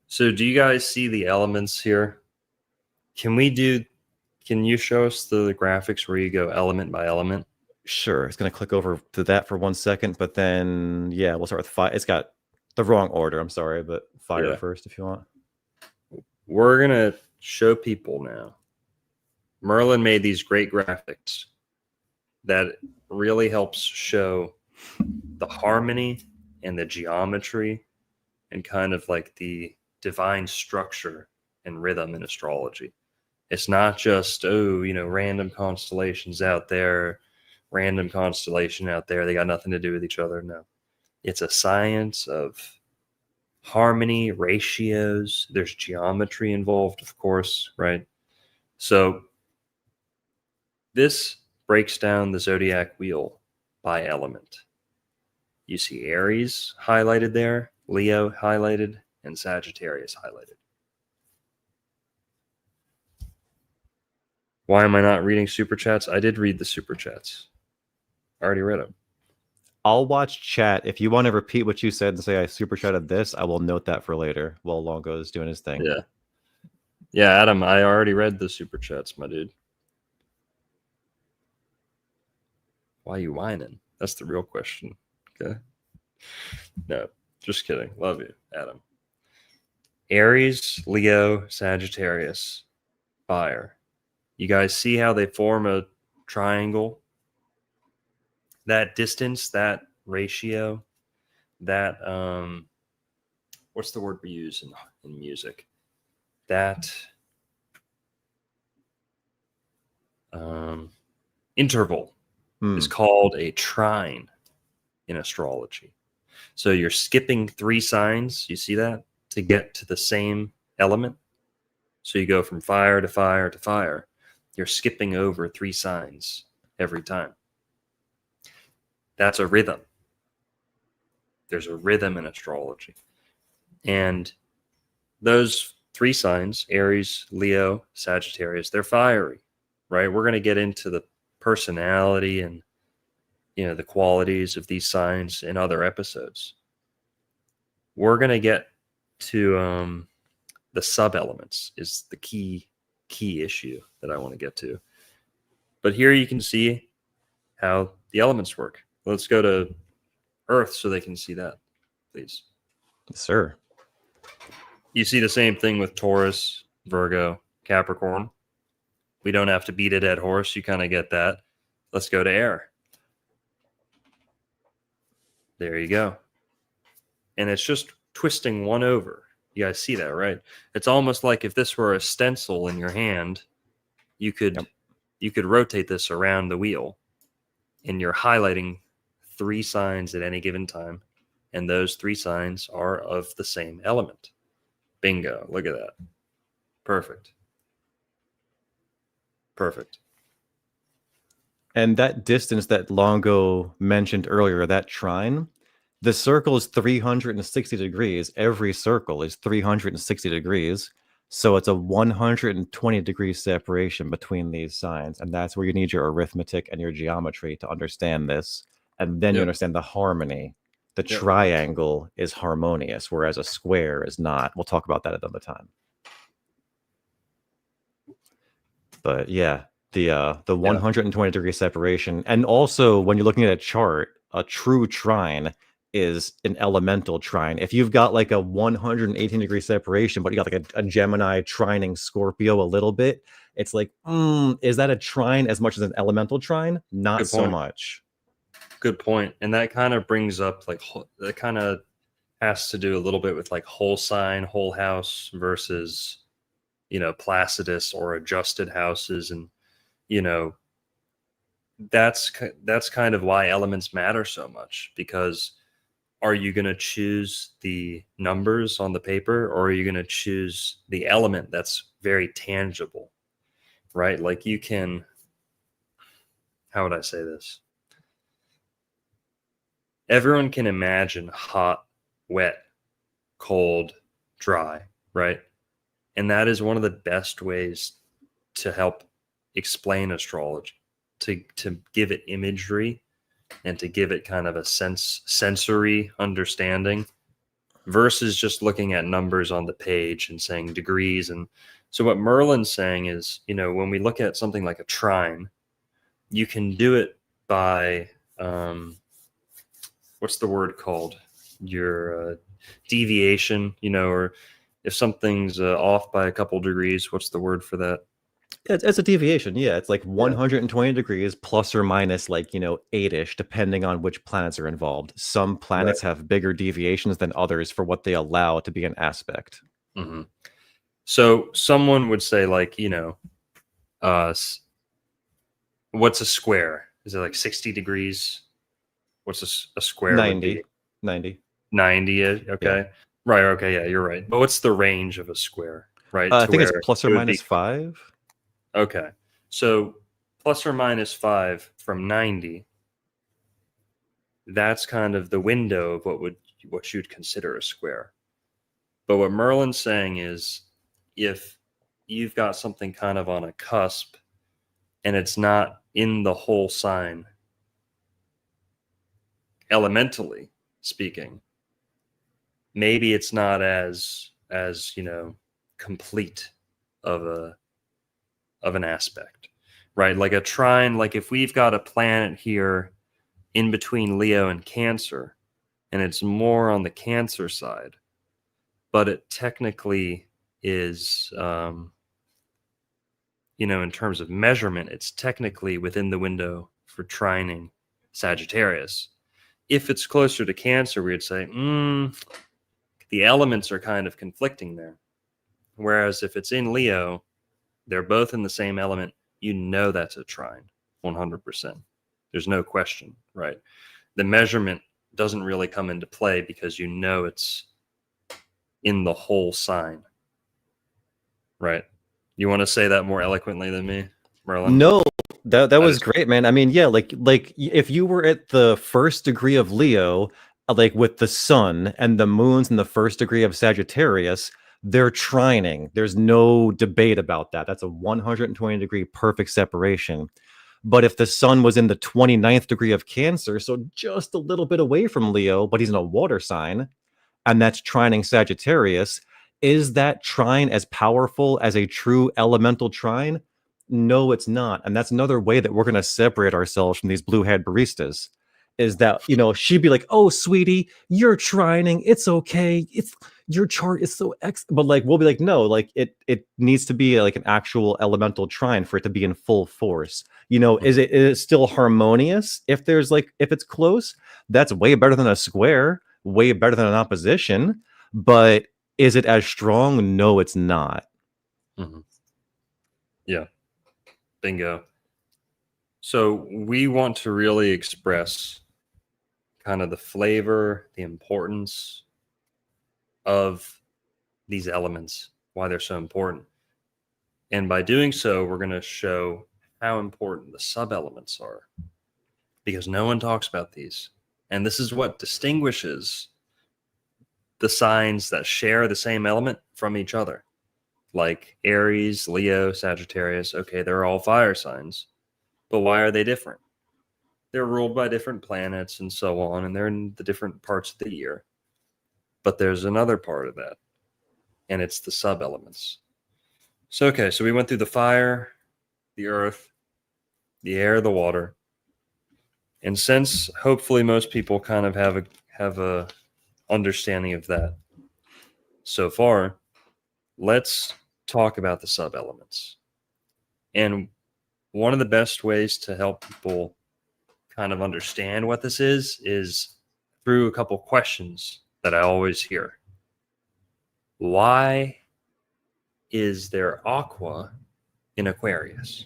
So do you guys see the elements here? Can you show us the graphics where you go element by element? Sure. It's going to click over to that for 1 second, but then, yeah, we'll start with fire. It's got the wrong order. I'm sorry, but fire first if you want. We're going to show people now. Merlin made these great graphics that really helps show the harmony and the geometry and kind of like the divine structure and rhythm in astrology. It's not just, random constellations out there, random constellation out there. They got nothing to do with each other. No, it's a science of harmony, ratios. There's geometry involved, of course, right? So this breaks down the zodiac wheel by element. You see Aries highlighted there, Leo highlighted, and Sagittarius highlighted. Why am I not reading super chats? I did read the super chats. I already read them. I'll watch chat. If you want to repeat what you said and say I super chatted this, I will note that for later while Longo is doing his thing. Yeah. Yeah, Adam, I already read the super chats, my dude. Why are you whining? That's the real question. Okay. No, just kidding. Love you, Adam. Aries, Leo, Sagittarius, fire. You guys see how they form a triangle? That distance, that ratio, that what's the word we use in music? That interval is called a trine in astrology. So you're skipping 3 signs, you see that, to get to the same element. So you go from fire to fire to fire. You're skipping over 3 signs every time. That's a rhythm. There's a rhythm in astrology. And those 3 signs, Aries, Leo, Sagittarius, they're fiery, right? We're going to get into the personality and, the qualities of these signs in other episodes. We're going to get to the sub-elements is the key issue that I want to get to. But here you can see how the elements work. Let's go to Earth so they can see that, please. Yes, sir. You see the same thing with Taurus, Virgo, Capricorn. We don't have to beat a dead horse. You kind of get that. Let's go to air. There you go. And it's just twisting one over. You guys see that, right? It's almost like if this were a stencil in your hand, you could rotate this around the wheel, and you're highlighting 3 signs at any given time, and those 3 signs are of the same element. Bingo. Look at that. Perfect. And that distance that Longo mentioned earlier, that trine, the circle is 360 degrees. Every circle is 360 degrees. So it's a 120 degree separation between these signs. And that's where you need your arithmetic and your geometry to understand this. And then you understand the harmony. The triangle is harmonious, whereas a square is not. We'll talk about that at another time. But yeah, the 120 degree separation. And also when you're looking at a chart, a true trine is an elemental trine. If you've got like a 118 degree separation, but you got like a Gemini trining Scorpio a little bit, it's like, is that a trine as much as an elemental trine? Not so much. Good point. And that kind of brings up that kind of has to do a little bit with like whole sign, whole house versus, Placidus or adjusted houses. And, that's kind of why elements matter so much, because are you going to choose the numbers on the paper, or are you going to choose the element that's very tangible, right? Like you can, how would I say this? Everyone can imagine hot, wet, cold, dry, right? And that is one of the best ways to help explain astrology, to give it imagery and to give it kind of a sensory understanding versus just looking at numbers on the page and saying degrees. And so what Merlin's saying is, when we look at something like a trine, you can do it by, what's the word called? Your deviation, or if something's off by a couple degrees, what's the word for that? It's a deviation. Yeah, it's like 120 degrees plus or minus 8-ish, depending on which planets are involved. Some planets have bigger deviations than others for what they allow to be an aspect. Mm-hmm. So someone would say what's a square? Is it like 60 degrees? What's a square? 90. 90, okay. Yeah. Right, okay, yeah, you're right. But what's the range of a square, right? I think it's plus or minus 5. Okay, so plus or minus 5 from 90, that's kind of the window of what you'd consider a square. But what Merlin's saying is, if you've got something kind of on a cusp and it's not in the whole sign, elementally speaking, maybe it's not as complete of an aspect, right? Like a trine, like if we've got a planet here in between Leo and Cancer, and it's more on the Cancer side, but it technically is, in terms of measurement, it's technically within the window for trining Sagittarius. If it's closer to Cancer, we'd say, the elements are kind of conflicting there. Whereas if it's in Leo, they're both in the same element, that's a trine, 100%. There's no question, right? The measurement doesn't really come into play because it's in the whole sign, right? You want to say that more eloquently than me, Merlin? No, that was great, man. I mean, yeah, like if you were at the first degree of Leo, like with the sun and the moon's in the first degree of Sagittarius, they're trining. There's no debate about that. That's a 120 degree perfect separation. But if the sun was in the 29th degree of Cancer, so just a little bit away from Leo, but he's in a water sign, and that's trining Sagittarius, is that trine as powerful as a true elemental trine? No, it's not. And that's another way that we're going to separate ourselves from these blue-haired baristas, is that, she'd be like, oh, sweetie, you're trining. It's okay. It's your chart is so but we'll be like, no, like it needs to be like an actual elemental trine for it to be in full force. Is it still harmonious? If it's close, that's way better than a square, way better than an opposition. But is it as strong? No, it's not. Mm-hmm. Yeah. Bingo. So we want to really express kind of the flavor, the importance of these elements, why they're so important. And by doing so, we're going to show how important the sub-elements are, because no one talks about these. And this is what distinguishes the signs that share the same element from each other. Like Aries, Leo, Sagittarius, okay, they're all fire signs. But why are they different? They're ruled by different planets and so on, and they're in the different parts of the year. But there's another part of that, and it's the sub-elements. So we went through the fire, the earth, the air, the water. And since hopefully most people kind of have a understanding of that so far, let's talk about the sub-elements. And one of the best ways to help people kind of understand what this is through a couple questions that I always hear. Why is there Aqua in Aquarius?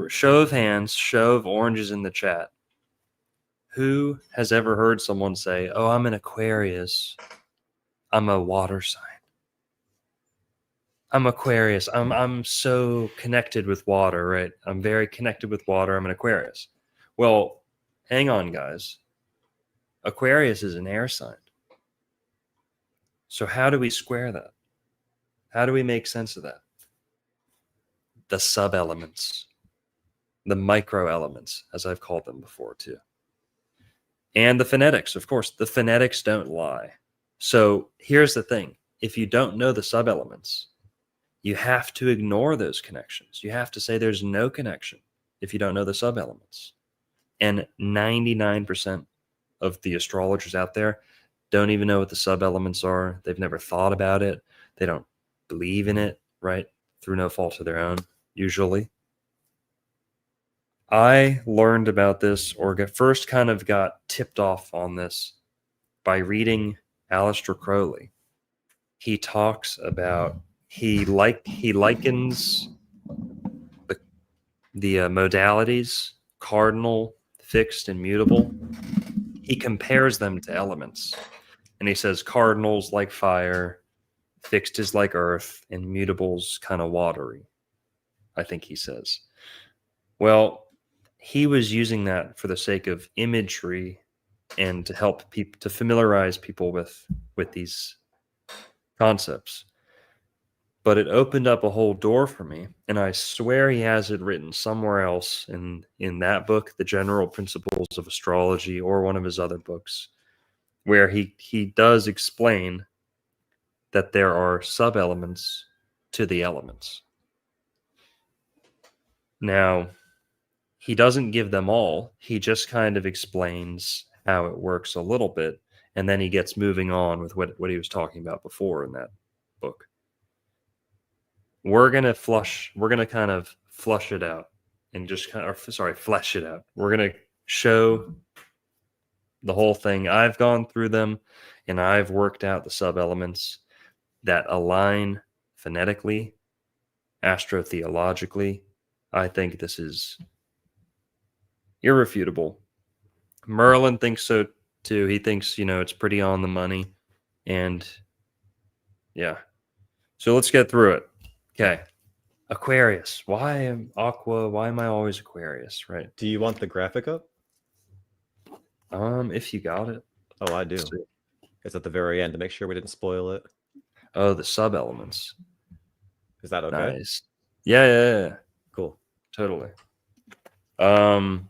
Show of hands, show of oranges in the chat. Who has ever heard someone say, oh, I'm an Aquarius, I'm a water sign. I'm Aquarius. I'm so connected with water, right? I'm very connected with water. I'm an Aquarius. Well, hang on, guys. Aquarius is an air sign. So how do we square that? How do we make sense of that? The sub-elements. the micro elements, as I've called them before too. And the phonetics, of course, the phonetics don't lie. So here's the thing. If you don't know the sub-elements, you have to ignore those connections. You have to say there's no connection if you don't know the sub-elements. And 99% of the astrologers out there don't even know what the sub-elements are. They've never thought about it. They don't believe in it, right? Through no fault of their own, usually. I learned about this, or first kind of got tipped off on this by reading Aleister Crowley. He talks about, he likens the modalities, cardinal, fixed, and mutable. He compares them to elements. And he says cardinals like fire, fixed is like earth, and mutable's kind of watery, I think he says. Well, he was using that for the sake of imagery and to help people, to familiarize people with these concepts. But it opened up a whole door for me, and I swear he has it written somewhere else in that book, The General Principles of Astrology, or one of his other books, where he does explain that there are sub-elements to the elements. Now, he doesn't give them all. He just kind of explains how it works a little bit, and then he gets moving on with what he was talking about before in that book. We're going to kind of flush it out and just flesh it out. We're going to show the whole thing. I've gone through them, and I've worked out the sub-elements that align phonetically, astrotheologically. I think this is irrefutable. Merlin thinks so too. He thinks, it's pretty on the money. And yeah. So let's get through it. Okay. Aquarius. Why am Aqua? Why am I always Aquarius? Right. Do you want the graphic up? If you got it. Oh, I do. It's at the very end to make sure we didn't spoil it. Oh, the sub elements. Is that okay? Nice. Yeah. Cool. Totally. Go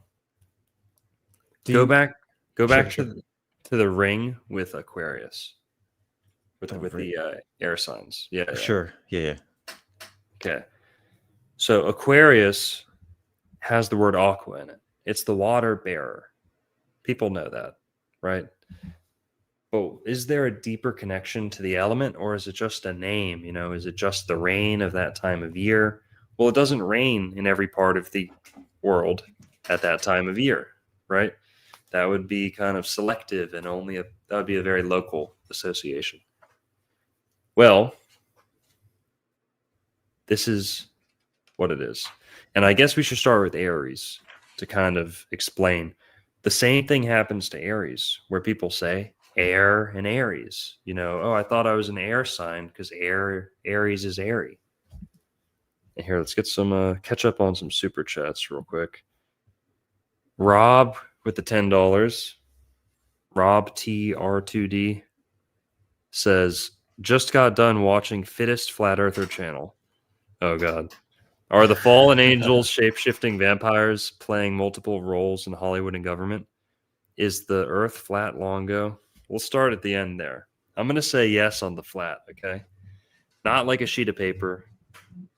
back to the ring with Aquarius. With the air signs. Yeah. Sure. Yeah. Okay. So Aquarius has the word aqua in it. It's the water bearer. People know that, right? But is there a deeper connection to the element, or is it just a name? Is it just the rain of that time of year? Well, it doesn't rain in every part of the world at that time of year, right? That would be kind of selective, and that would be a very local association. Well, this is what it is. And I guess we should start with Aries to kind of explain. The same thing happens to Aries, where people say air and Aries. I thought I was an air sign because Aries is airy. And here, let's get some catch up on some super chats real quick. Rob with the $10. Rob TR2D says, just got done watching Fittest Flat Earther channel. Oh, God. Are the fallen angels shape-shifting vampires playing multiple roles in Hollywood and government? Is the earth flat long ago? We'll start at the end there. I'm going to say yes on the flat, okay? Not like a sheet of paper,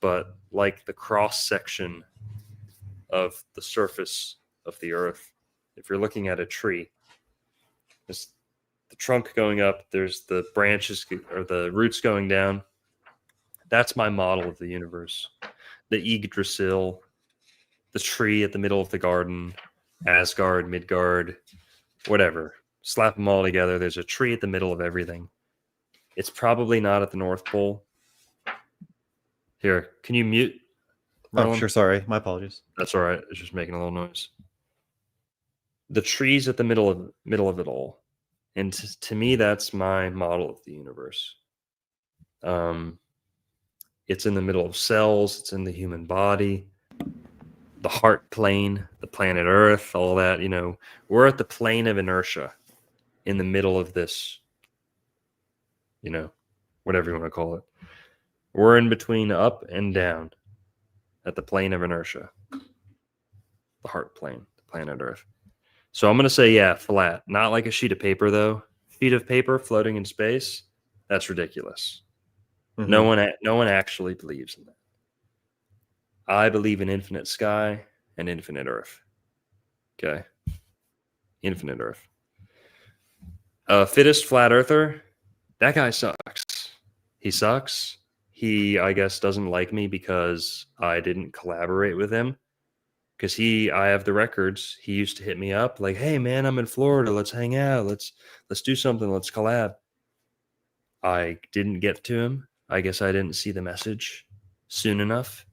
but like the cross-section of the surface of the earth. If you're looking at a tree, there's the trunk going up, there's the branches or the roots going down. That's my model of the universe. The Yggdrasil, the tree at the middle of the garden, Asgard, Midgard, whatever. Slap them all together. There's a tree at the middle of everything. It's probably not at the North Pole. Here, can you mute? Oh, sure. Sorry. My apologies. That's all right. It's just making a little noise. The tree's at the middle of it all. And to me, that's my model of the universe. It's in the middle of cells. It's in the human body, the heart plane, the planet Earth, all that. We're at the plane of inertia in the middle of this, whatever you want to call it. We're in between up and down at the plane of inertia. the heart plane, the planet Earth. So I'm going to say, yeah, flat. Not like a sheet of paper, though. Sheet of paper floating in space, that's ridiculous. Mhm. No one actually believes in that. I believe in infinite sky and infinite Earth. Okay? Infinite Earth. Fittest flat earther, that guy sucks. He sucks. He, I guess, doesn't like me because I didn't collaborate with him. Because I have the records. He used to hit me up like, "Hey man, I'm in Florida. Let's hang out. Let's do something. Let's collab." I didn't get to him. I guess I didn't see the message soon enough.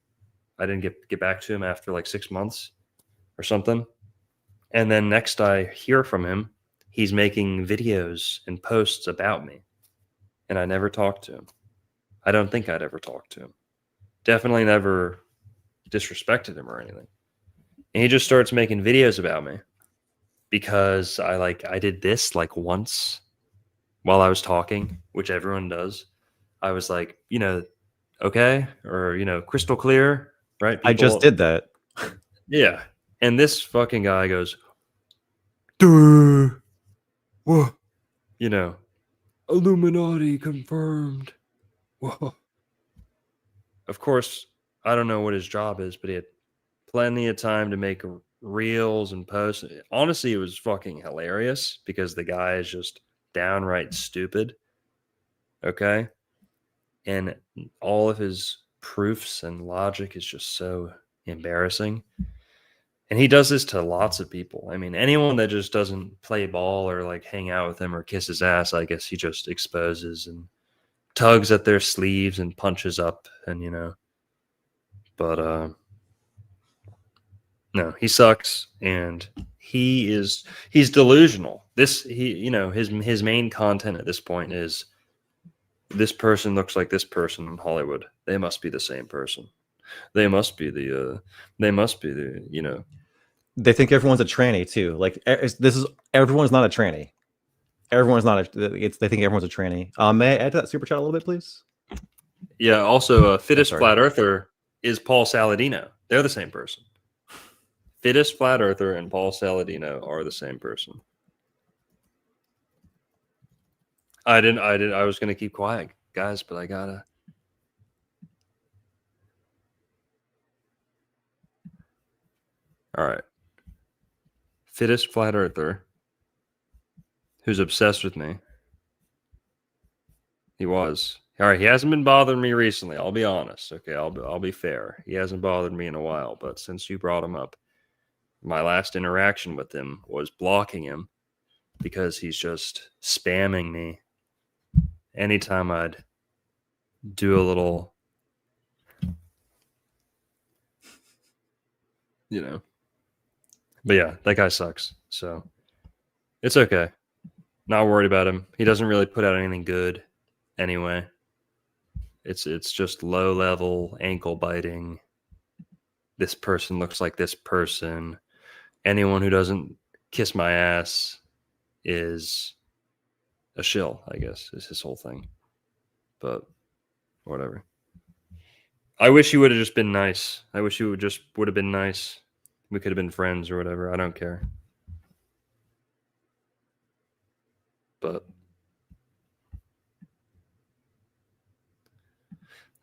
I didn't get back to him after like 6 months or something. And then next I hear from him, he's making videos and posts about me. And I never talked to him. I don't think I'd ever talked to him. Definitely never disrespected him or anything. And he just starts making videos about me because I did this like once while I was talking, which everyone does. I was like, okay, or crystal clear, right? I just did that. Yeah. And this fucking guy goes, duh, whoa, Illuminati confirmed. Whoa. Of course, I don't know what his job is, but he had plenty of time to make reels and posts. Honestly, it was fucking hilarious because the guy is just downright stupid. Okay. And all of his proofs and logic is just so embarrassing. And he does this to lots of people. I mean, anyone that just doesn't play ball or like hang out with him or kiss his ass, I guess he just exposes and tugs at their sleeves and punches up and but no, he sucks and he's delusional. His main content at this point is this person looks like this person in Hollywood. They must be the same person. They must be the They think everyone's a tranny too. Like everyone's not a tranny. Everyone's not they think everyone's a tranny. May I add to that super chat a little bit, please? Yeah. Also, fittest flat earther is Paul Saladino. They're the same person. Fittest flat earther and Paul Saladino are the same person. I was going to keep quiet, guys, but I gotta. All right. Fittest flat earther who's obsessed with me. He was. All right, he hasn't been bothering me recently. I'll be honest. Okay, I'll be fair. He hasn't bothered me in a while, but since you brought him up, my last interaction with him was blocking him because he's just spamming me anytime I'd do a little, But yeah, that guy sucks. So it's okay. Not worried about him. He doesn't really put out anything good anyway. It's just low level, ankle biting. This person looks like this person. Anyone who doesn't kiss my ass is a shill, I guess, is his whole thing. But whatever. I wish he would have just been nice. I wish he would have been nice. We could have been friends or whatever. I don't care. But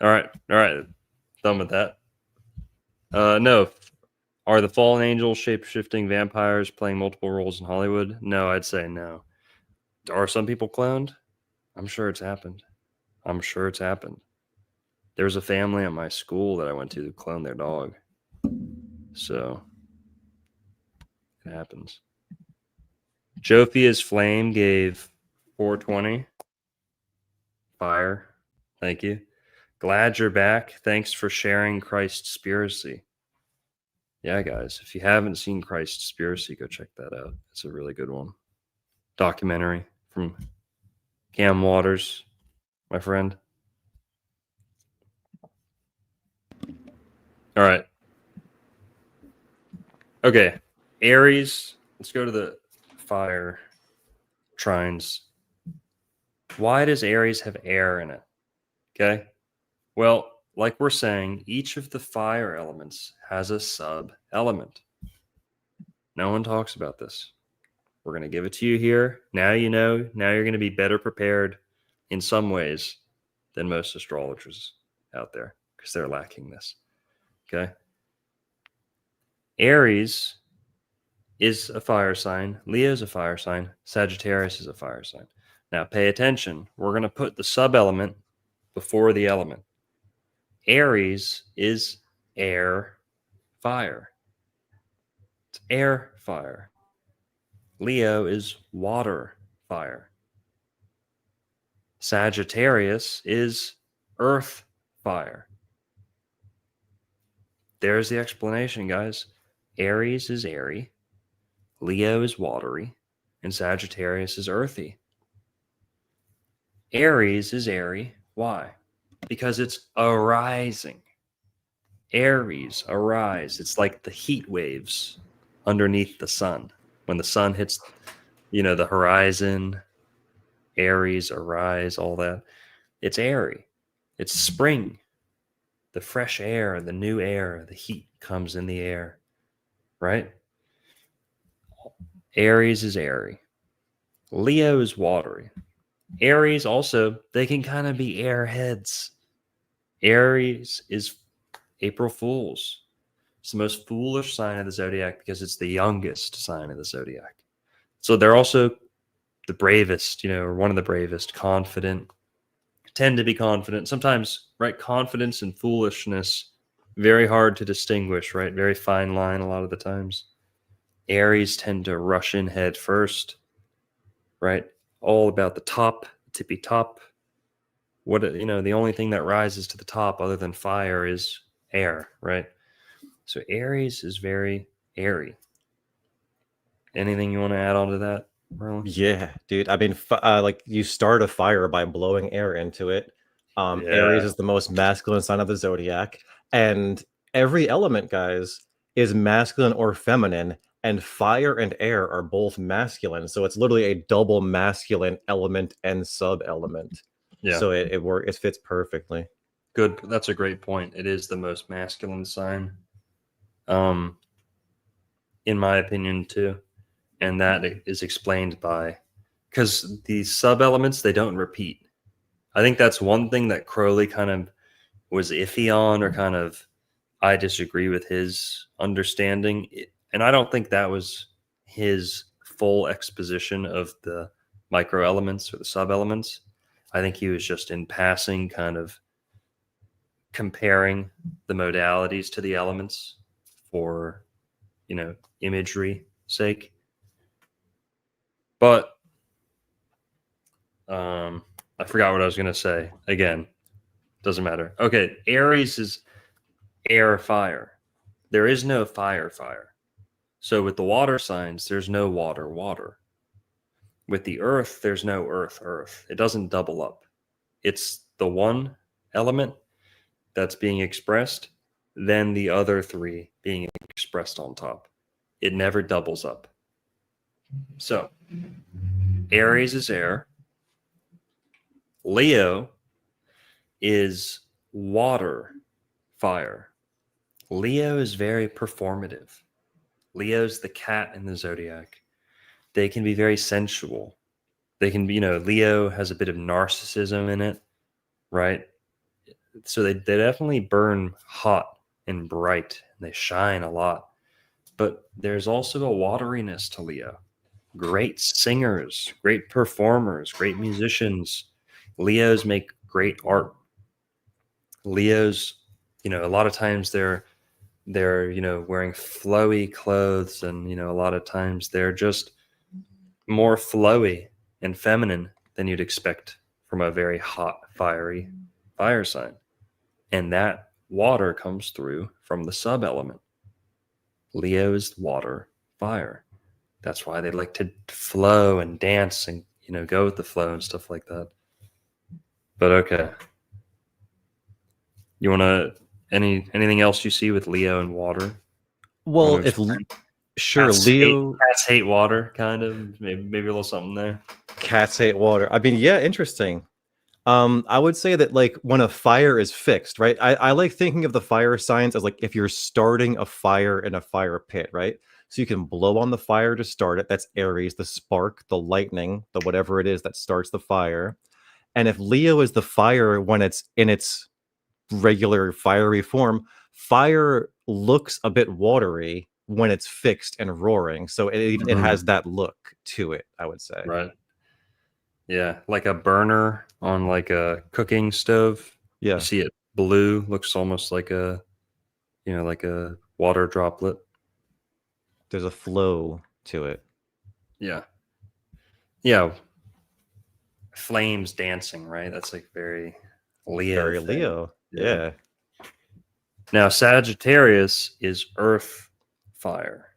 all right. Done with that. No. Are the fallen angels shape-shifting vampires playing multiple roles in Hollywood? No, I'd say no. Are some people cloned? I'm sure it's happened. There was a family at my school that I went to clone their dog. So it happens. Jophia's Flame gave 420. Fire. Thank you. Glad you're back. Thanks for sharing Christspiracy. Yeah, guys, if you haven't seen Christspiracy, go check that out. It's a really good one. Documentary from Cam Waters, my friend. All right. Okay. Aries. Let's go to the fire trines. Why does Aries have air in it? Okay. Well, like we're saying, each of the fire elements has a sub-element. No one talks about this. We're going to give it to you here. Now you know. Now you're going to be better prepared in some ways than most astrologers out there because they're lacking this. Okay. Aries is a fire sign. Leo is a fire sign. Sagittarius is a fire sign. Now pay attention. We're going to put the sub-element before the element. Aries is air, fire. It's air, fire. Leo is water, fire. Sagittarius is earth, fire. There's the explanation, guys. Aries is airy, Leo is watery, and Sagittarius is earthy. Aries is airy. Why? Because it's arising. Aries, arise. It's like the heat waves underneath the sun. When the sun hits, the horizon, Aries, arise, all that. It's airy. It's spring. The fresh air, the new air, the heat comes in the air, right? Aries is airy. Leo is watery. Aries also, they can kind of be airheads. Aries is April Fools. It's the most foolish sign of the zodiac because it's the youngest sign of the zodiac. So they're also the bravest, or one of the bravest, confident, tend to be confident. Sometimes, right, confidence and foolishness, very hard to distinguish, right? Very fine line a lot of the times. Aries tend to rush in head first, right? All about the top, tippy top. The only thing that rises to the top other than fire is air, right? So Aries is very airy. Anything you want to add on to that, Merlin? Yeah, dude. I mean, like you start a fire by blowing air into it. Aries is the most masculine sign of the zodiac, and every element, guys, is masculine or feminine, and fire and air are both masculine. So it's literally a double masculine element and sub-element. Yeah. So it fits perfectly. Good. That's a great point. It is the most masculine sign, in my opinion, too. And that is explained by, because the sub-elements, they don't repeat. I think that's one thing that Crowley kind of was iffy on, or kind of, I disagree with his understanding. And I don't think that was his full exposition of the micro elements or the sub-elements. I think he was just in passing kind of comparing the modalities to the elements for, imagery sake. But I forgot what I was going to say. Again, doesn't matter. Okay, Aries is air, fire. There is no fire. So with the water signs, there's no water. With the earth, there's no earth. It doesn't double up. It's the one element that's being expressed, then the other three being expressed on top. It never doubles up. So Aries is air. Leo is water, fire. Leo is very performative. Leo's the cat in the zodiac. They can be very sensual. They can be, Leo has a bit of narcissism in it, right? So they definitely burn hot and bright, and they shine a lot. But there's also a wateriness to Leo. Great singers, great performers, great musicians. Leos make great art. Leos, a lot of times they're wearing flowy clothes, and a lot of times they're just more flowy and feminine than you'd expect from a very hot, fiery fire sign. And that water comes through from the sub-element. Leo is water, fire. That's why they like to flow and dance and, go with the flow and stuff like that. But okay. You want to, anything else you see with Leo and water? Well, Leo. Cats hate water, kind of. Maybe a little something there. Cats hate water. I mean, yeah, interesting. I would say that like when a fire is fixed, right? I like thinking of the fire signs as like if you're starting a fire in a fire pit, right? So you can blow on the fire to start it. That's Aries, the spark, the lightning, the whatever it is that starts the fire. And if Leo is the fire when it's in its regular fiery form, fire looks a bit watery when it's fixed and roaring. So it has that look to it, I would say. Right. Yeah, like a burner on like a cooking stove. Yeah. You see it blue, looks almost like like a water droplet. There's a flow to it. Yeah. Yeah. Flames dancing, right? That's like very Leo. Very thing. Leo. Yeah. Now, Sagittarius is earth fire.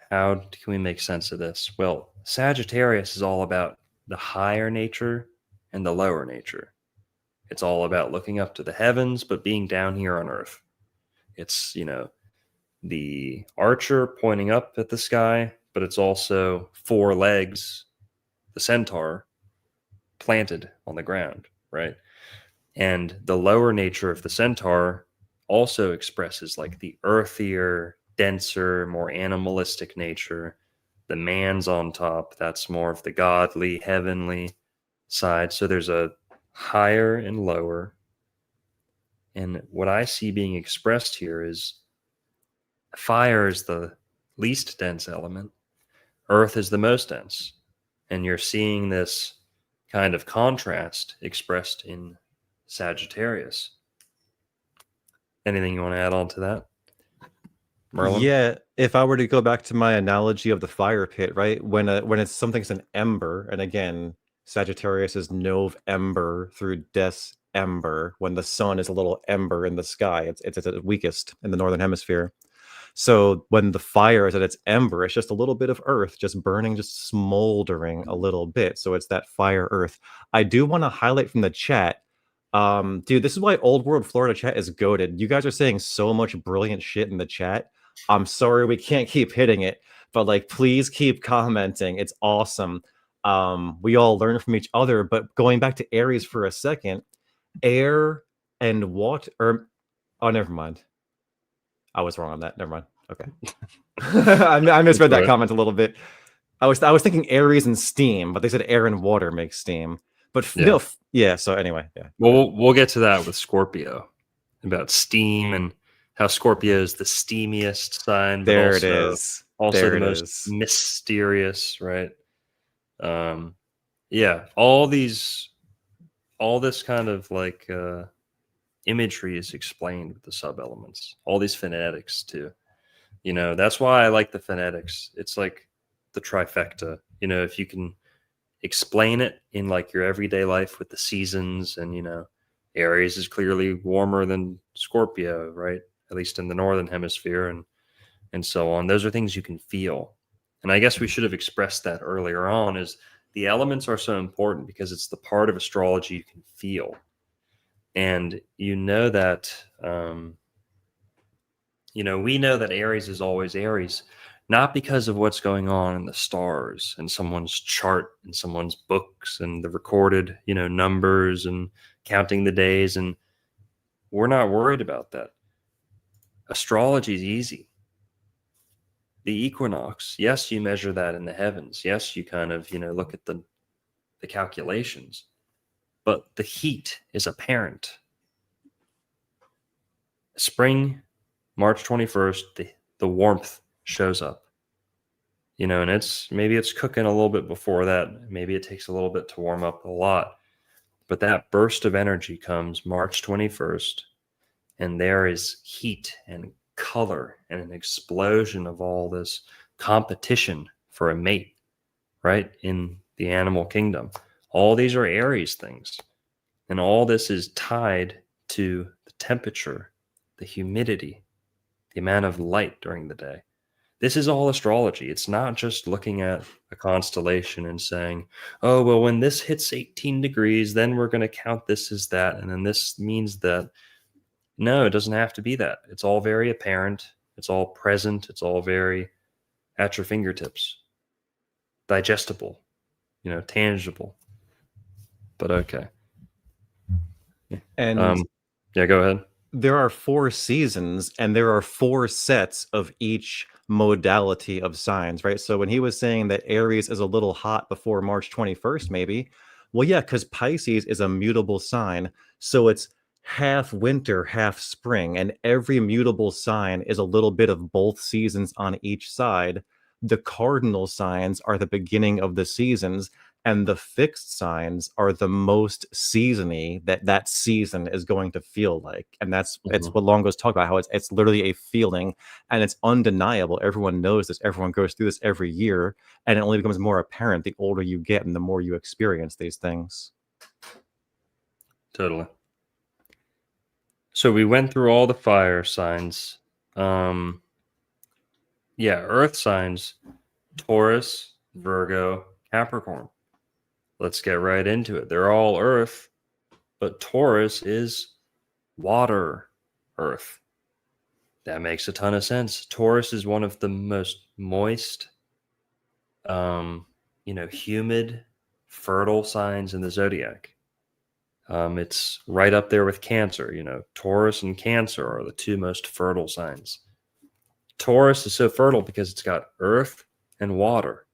How can we make sense of this? Well, Sagittarius is all about the higher nature and the lower nature. It's all about looking up to the heavens, but being down here on earth. It's, the archer pointing up at the sky, but it's also 4 legs, the centaur, planted on the ground, right? And the lower nature of the centaur also expresses like the earthier, denser, more animalistic nature. The man's on top. That's more of the godly, heavenly side. So there's a higher and lower. And what I see being expressed here is fire is the least dense element. Earth is the most dense. And you're seeing this kind of contrast expressed in Sagittarius. Anything you want to add on to that, Merlin? Yeah, if I were to go back to my analogy of the fire pit, right? When it's something's an ember, and again, Sagittarius is November through December, when the sun is a little ember in the sky. It's at its weakest in the northern hemisphere. So when the fire is at its ember, it's just a little bit of earth just burning, just smoldering a little bit. So it's that fire earth. I do want to highlight from the chat. Dude, this is why Old World Florida chat is goated. You guys are saying so much brilliant shit in the chat. I'm sorry we can't keep hitting it, but like please keep commenting. It's awesome. We all learn from each other. But going back to Aries for a second, air and water. Oh, never mind. I was wrong on that. Never mind. Okay. I misread that comment a little bit. I was thinking Aries and steam, but they said air and water make steam. But yeah. So anyway, yeah. Well, we'll get to that with Scorpio about steam and how Scorpio is the steamiest sign. But There also, it is. Also there the it most is. mysterious, right? Yeah. All this kind of like imagery is explained with the sub-elements. All these phonetics too. That's why I like the phonetics. It's like the trifecta. If you can explain it in like your everyday life with the seasons, and Aries is clearly warmer than Scorpio, right? At least in the northern hemisphere, and so on. Those are things you can feel. And I guess we should have expressed that earlier on, is the elements are so important because it's the part of astrology you can feel. And that we know that Aries is always Aries, not because of what's going on in the stars and someone's chart and someone's books and the recorded, numbers and counting the days. And we're not worried about that. Astrology is easy. The equinox, yes, you measure that in the heavens. Yes, you kind of, look at the calculations, but the heat is apparent. Spring, March 21st, the warmth shows up, and maybe it's cooking a little bit before that. Maybe it takes a little bit to warm up a lot, but that burst of energy comes March 21st, and there is heat and color and an explosion of all this competition for a mate, right? In the animal kingdom. All these are Aries things, and all this is tied to the temperature, the humidity, the amount of light during the day. This is all astrology. It's not just looking at a constellation and saying, oh, well, when this hits 18 degrees, then we're going to count this as that. And then this means that. No, it doesn't have to be that. It's all very apparent. It's all present. It's all very at your fingertips. Digestible, tangible. but okay. And Yeah, go ahead. there are 4 seasons and there are 4 sets of each modality of signs, right? So when he was saying that Aries is a little hot before March 21st, maybe, well, yeah, because Pisces is a mutable sign. So it's half winter, half spring, and every mutable sign is a little bit of both seasons on each side. The cardinal signs are the beginning of the seasons, and the fixed signs are the most seasony that season is going to feel like. And that's it's what Longo's talked about, how it's literally a feeling, and it's undeniable. Everyone knows this, everyone goes through this every year, and it only becomes more apparent the older you get and the more you experience these things. Totally. So we went through all the fire signs. Yeah, earth signs: Taurus, Virgo, Capricorn. Let's get right into it. They're all earth, but Taurus is water earth. That makes a ton of sense. Taurus is one of the most moist, humid, fertile signs in the zodiac. It's right up there with Cancer. Taurus and Cancer are the 2 most fertile signs. Taurus is so fertile because it's got earth and water.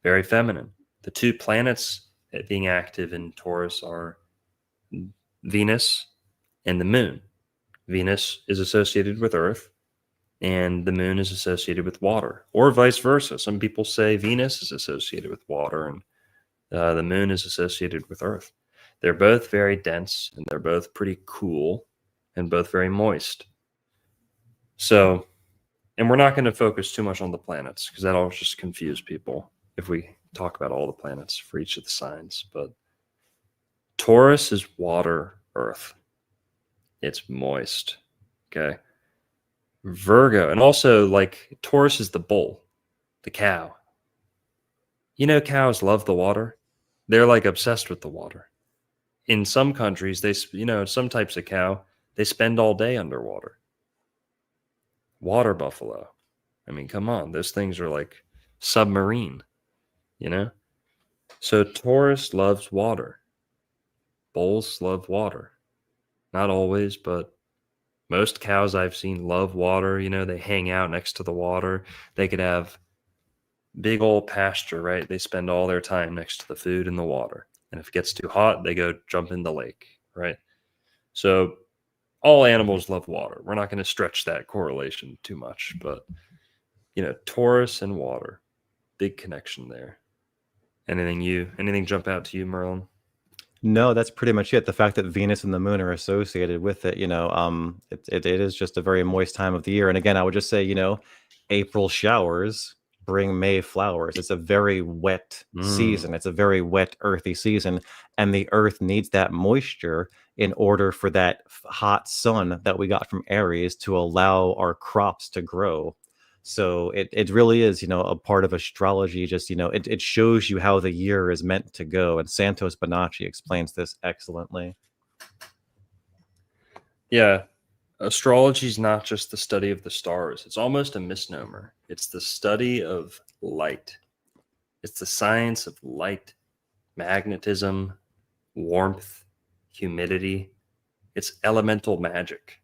Very feminine. The 2 planets being active in Taurus are Venus and the moon. Venus is associated with earth, and the moon is associated with water, or vice versa. Some people say Venus is associated with water, and the moon is associated with earth. They're both very dense, and they're both pretty cool, and both very moist. So, and we're not going to focus too much on the planets, because that'll just confuse people if we talk about all the planets for each of the signs. But Taurus is water earth. It's moist. Okay. Virgo, and also like Taurus is the bull, the cow. Cows love the water. They're like obsessed with the water. In some countries, some types of cow, they spend all day underwater. Water buffalo. I mean, come on. Those things are like submarine, So Taurus loves water. Bulls love water. Not always, but most cows I've seen love water. They hang out next to the water. They could have big old pasture, right? They spend all their time next to the food and the water. And if it gets too hot, they go jump in the lake, right? So all animals love water. We're not going to stretch that correlation too much, but Taurus and water, big connection there. Anything jump out to you, Merlin? No, that's pretty much it. The fact that Venus and the moon are associated with it, it is just a very moist time of the year. And again, I would just say, April showers bring May flowers. It's a very wet season. It's a very wet, earthy season. And the earth needs that moisture in order for that hot sun that we got from Aries to allow our crops to grow. So it really is, a part of astrology. Just, it shows you how the year is meant to go. And Santos Bonacci explains this excellently. Yeah. Astrology is not just the study of the stars. It's almost a misnomer. It's the study of light. It's the science of light, magnetism, warmth, humidity. It's elemental magic.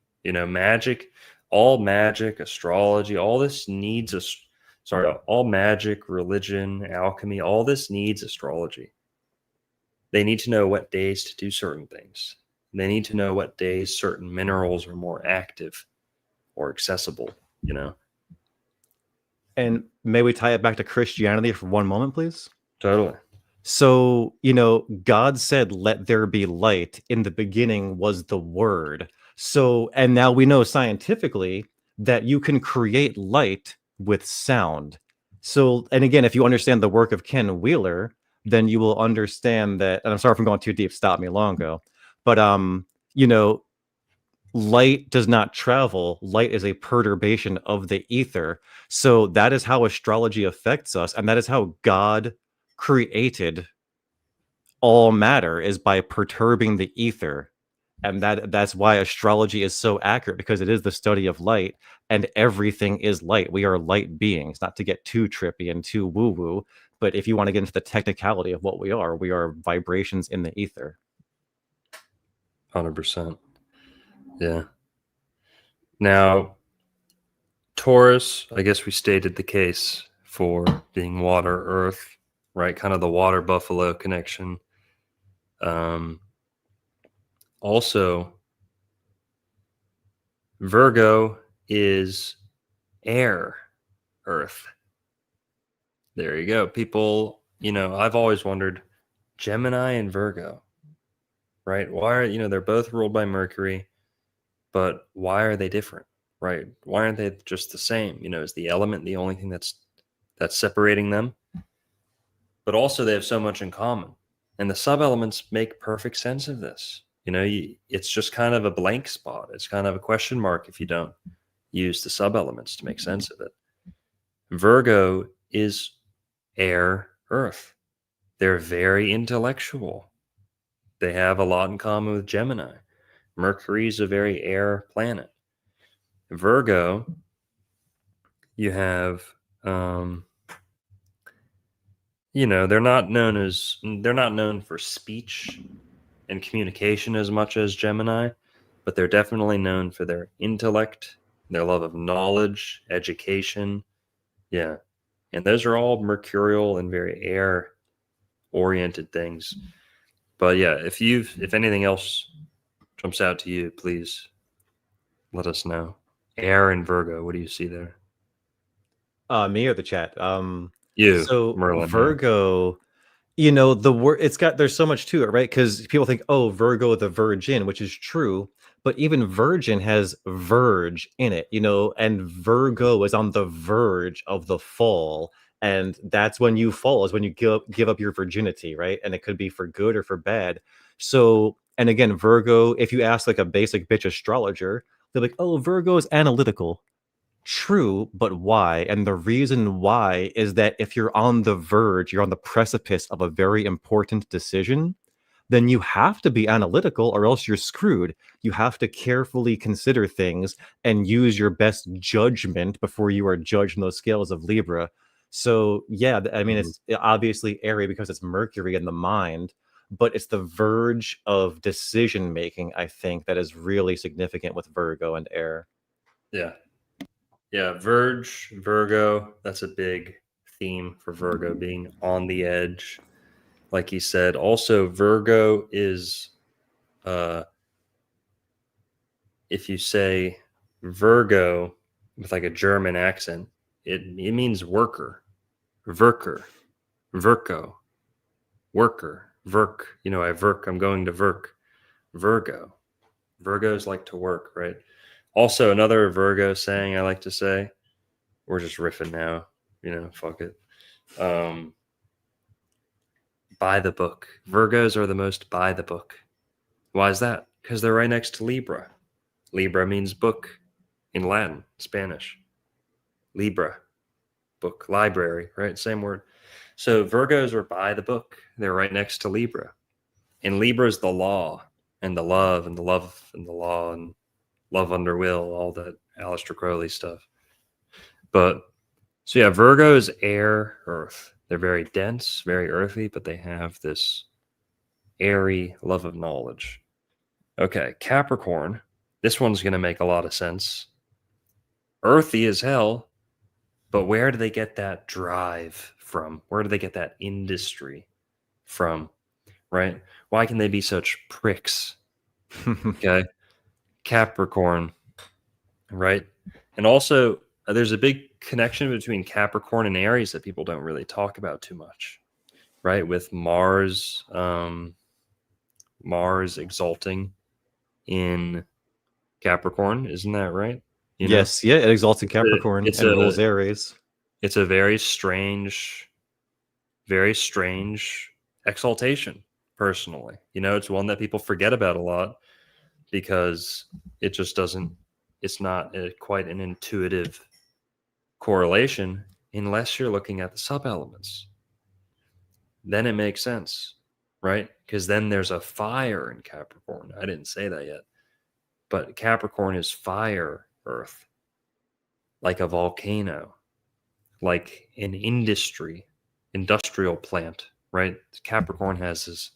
All magic, astrology, all this needs all magic, religion, alchemy, all this needs astrology. They need to know what days to do certain things. They need to know what days certain minerals are more active or accessible, And may we tie it back to Christianity for one moment, please? Totally. So, God said, "Let there be light." In the beginning was the Word. So, and now we know scientifically that you can create light with sound. So, and again, if you understand the work of Ken Wheeler, then you will understand that, and I'm sorry if I'm going too deep, stop me, Longo. But, light does not travel. Light is a perturbation of the ether. So that is how astrology affects us. And that is how God created all matter, is by perturbing the ether. And that's why astrology is so accurate, because it is the study of light, and everything is light. We are light beings, not to get too trippy and too woo-woo, But if you want to get into the technicality of what we are vibrations in the ether. 100%. Yeah. Now, Taurus, I guess we stated the case for being water, earth, right? Kind of the water buffalo connection. Also, Virgo is air, earth. There you go. People, I've always wondered, Gemini and Virgo, right? Why are, they're both ruled by Mercury, but why are they different, right? Why aren't they just the same? Is the element the only thing that's separating them? But also they have so much in common. And the sub-elements make perfect sense of this. It's just kind of a blank spot. It's kind of a question mark if you don't use the sub-elements to make sense of it. Virgo is air, earth. They're very intellectual. They have a lot in common with Gemini. Mercury is a very air planet. Virgo, you have, they're not known for speech and communication as much as Gemini, but they're definitely known for their intellect, their love of knowledge, education. Yeah. And those are all mercurial and very air oriented things. But yeah, if anything else jumps out to you, please let us know. Air and Virgo, what do you see there? Me or the chat? You, so Merlin. Virgo, the word, there's so much to it, right? Because people think, oh, Virgo the virgin, which is true, but even virgin has verge in it, and Virgo is on the verge of the fall, and that's when you fall, is when you give up your virginity, right? And it could be for good or for bad. So, and again, Virgo, if you ask like a basic bitch astrologer, they're like, oh, Virgo is analytical. True, but why? And the reason why is that if you're on the verge, you're on the precipice of a very important decision, then you have to be analytical or else you're screwed. You have to carefully consider things and use your best judgment before you are judged on those scales of Libra. So yeah, I mean, it's obviously airy because it's Mercury in the mind, but it's the verge of decision making, I think, that is really significant with Virgo and air. Yeah. Yeah, Virgo, that's a big theme for Virgo, being on the edge, like he said. Also, Virgo is, if you say Virgo with like a German accent, it means worker, Virker, Virgo, worker, Virk. I work, I'm going to work. Virgo. Virgos like to work, right? Also, another Virgo saying I like to say, we're just riffing now, fuck it. By the book. Virgos are the most by the book. Why is that? Because they're right next to Libra. Libra means book in Latin, Spanish. Libra, book, library, right? Same word. So Virgos are by the book. They're right next to Libra. And Libra is the law and the love and the love and the law and love under will, all that Aleister Crowley stuff. But so yeah, Virgo is air, earth. They're very dense, very earthy, but they have this airy love of knowledge. Okay, Capricorn. This one's going to make a lot of sense. Earthy as hell, but where do they get that drive from? Where do they get that industry from? Right? Why can they be such pricks? Okay. Capricorn, right? And also, there's a big connection between Capricorn and Aries that people don't really talk about too much, right? With Mars exalting in Capricorn, isn't that right? Yes, yeah, it exalts in Capricorn and rules Aries. It's a very strange exaltation, personally. It's one that people forget about a lot, because it just doesn't, it's not quite an intuitive correlation unless you're looking at the sub-elements. Then it makes sense, right? Because then there's a fire in Capricorn. I didn't say that yet. But Capricorn is fire, earth, like a volcano, like an industry, industrial plant, right? Capricorn has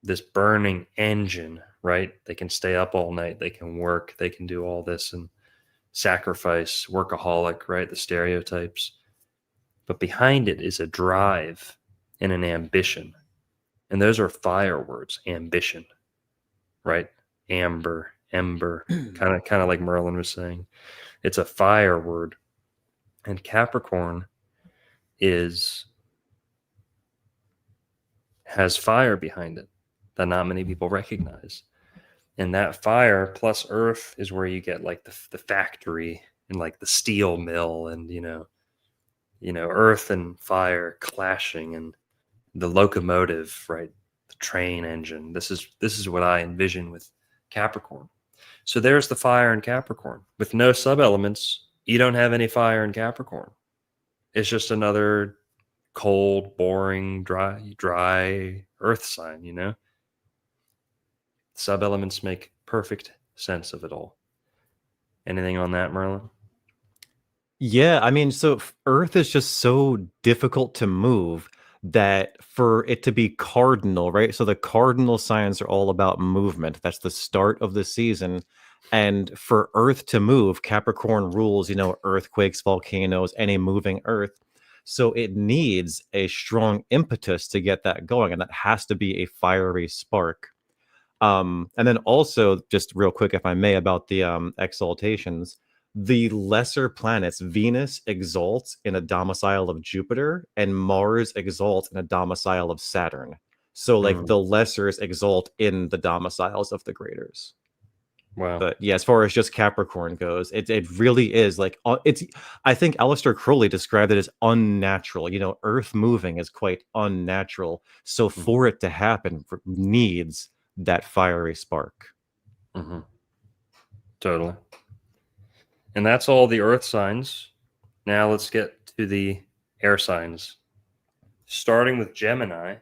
this burning engine, right? They can stay up all night, they can work, they can do all this and sacrifice, workaholic, right? The stereotypes. But behind it is a drive and an ambition. And those are fire words, ambition, right? Amber, ember, kind of like Merlin was saying. It's a fire word. And Capricorn has fire behind it that not many people recognize. And that fire plus earth is where you get like the factory and like the steel mill and, earth and fire clashing and the locomotive, right? The train engine. This is what I envision with Capricorn. So there's the fire in Capricorn. With no sub-elements, you don't have any fire in Capricorn. It's just another cold, boring, dry earth sign, Sub-elements make perfect sense of it all. Anything on that, Merlin? Yeah, I mean, so Earth is just so difficult to move that for it to be cardinal, right? So the cardinal signs are all about movement. That's the start of the season. And for Earth to move, Capricorn rules, earthquakes, volcanoes, any moving Earth. So it needs a strong impetus to get that going. And that has to be a fiery spark. And then also, just real quick, if I may, about the exaltations. The lesser planets, Venus exalts in a domicile of Jupiter, and Mars exalts in a domicile of Saturn. So, like, the lessers exalt in the domiciles of the graders. Wow. But yeah, as far as just Capricorn goes, it really is like I think Aleister Crowley described it as unnatural. Earth moving is quite unnatural. So for it to happen, needs that fiery spark. Mm-hmm. Totally. And that's all the earth signs. Now let's get to the air signs. Starting with Gemini.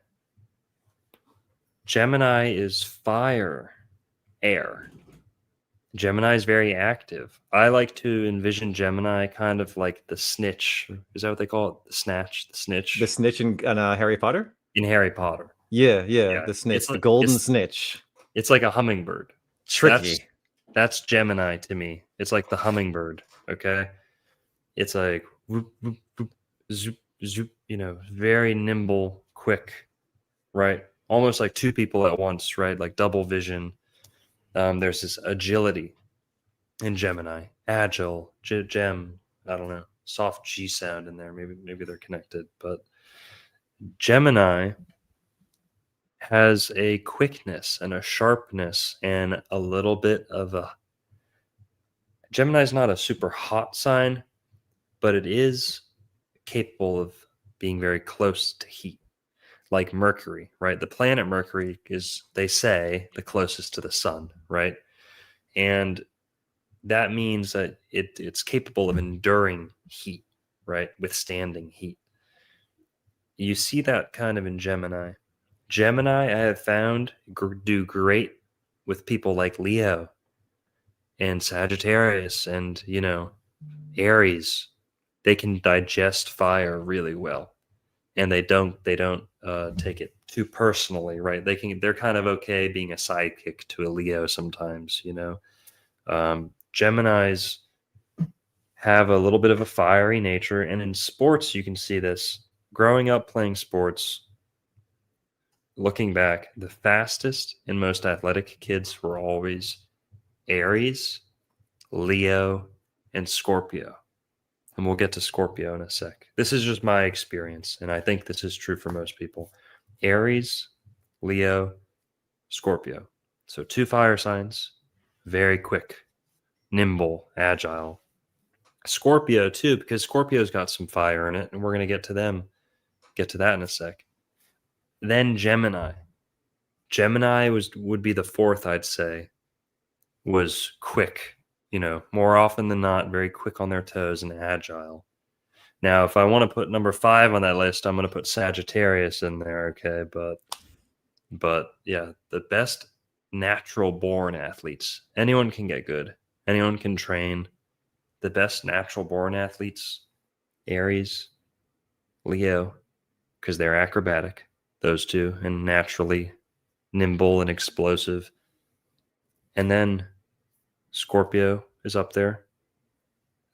Gemini is fire, air. Gemini is very active. I like to envision Gemini kind of like the snitch. Is that what they call it? The snitch. The snitch in Harry Potter? In Harry Potter. Yeah, the snitch, the golden snitch. It's like a hummingbird. Tricky. That's Gemini to me. It's like the hummingbird, okay? It's like whoop, whoop, whoop, zoop, zoop, very nimble, quick, right? Almost like two people at once, right? Like double vision. There's this agility in Gemini. Agile, gem, I don't know, soft G sound in there. Maybe they're connected. But Gemini has a quickness and a sharpness and a little bit of a... Gemini is not a super hot sign, but it is capable of being very close to heat. Like Mercury, right? The planet Mercury is, they say, the closest to the sun, right? And that means that it's capable of enduring heat, right? Withstanding heat. You see that kind of in Gemini. Gemini, I have found, do great with people like Leo and Sagittarius and, Aries. They can digest fire really well. And they don't take it too personally, right? They're kind of okay being a sidekick to a Leo sometimes, Geminis have a little bit of a fiery nature, and in sports you can see this. Growing up playing sports, looking back, the fastest and most athletic kids were always Aries, Leo, and Scorpio. And we'll get to Scorpio in a sec. This is just my experience, and I think this is true for most people. Aries, Leo, Scorpio. So 2 fire signs, very quick, nimble, agile. Scorpio too, because Scorpio's got some fire in it, and we're going to get to that in a sec. Then Gemini. Gemini would be the 4th, I'd say, was quick. More often than not, very quick on their toes and agile. Now, if I want to put number 5 on that list, I'm going to put Sagittarius in there, okay? But yeah, the best natural born athletes. Anyone can get good. Anyone can train. The best natural born athletes, Aries, Leo, because they're acrobatic, those two, and naturally nimble and explosive. And then Scorpio is up there.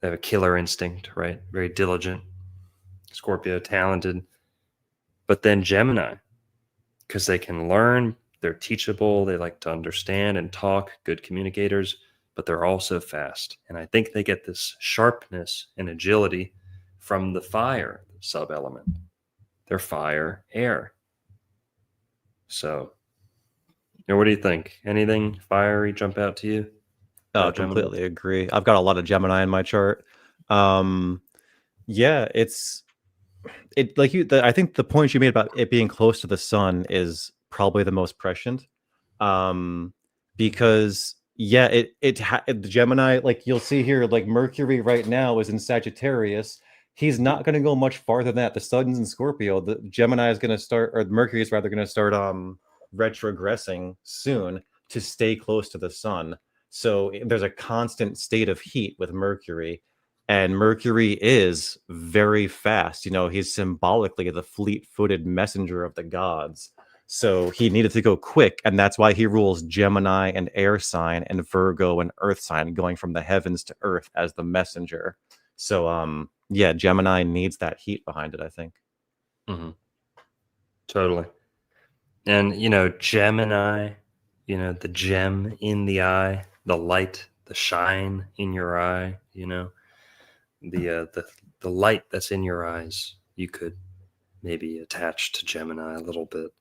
They have a killer instinct, right? Very diligent. Scorpio, talented. But then Gemini, because they can learn, they're teachable, they like to understand and talk, good communicators, but they're also fast. And I think they get this sharpness and agility from the fire sub-element. They're fire, air. So, what do you think? Anything fiery jump out to you? Completely agree. I've got a lot of Gemini in my chart. Yeah, I think the point you made about it being close to the sun is probably the most prescient. Because the Gemini, like you'll see here, like Mercury right now is in Sagittarius. He's not going to go much farther than that. The sun's in Scorpio. The Gemini is going to start, or Mercury is rather going to start retrogressing soon to stay close to the sun. So there's a constant state of heat with Mercury, and Mercury is very fast. He's symbolically the fleet-footed messenger of the gods. So he needed to go quick, and that's why he rules Gemini and air sign and Virgo and earth sign, going from the heavens to earth as the messenger. So yeah, Gemini needs that heat behind it, I think. Mm-hmm. Totally. And Gemini, the gem in the eye, the light, the shine in your eye, the light that's in your eyes, you could maybe attach to Gemini a little bit.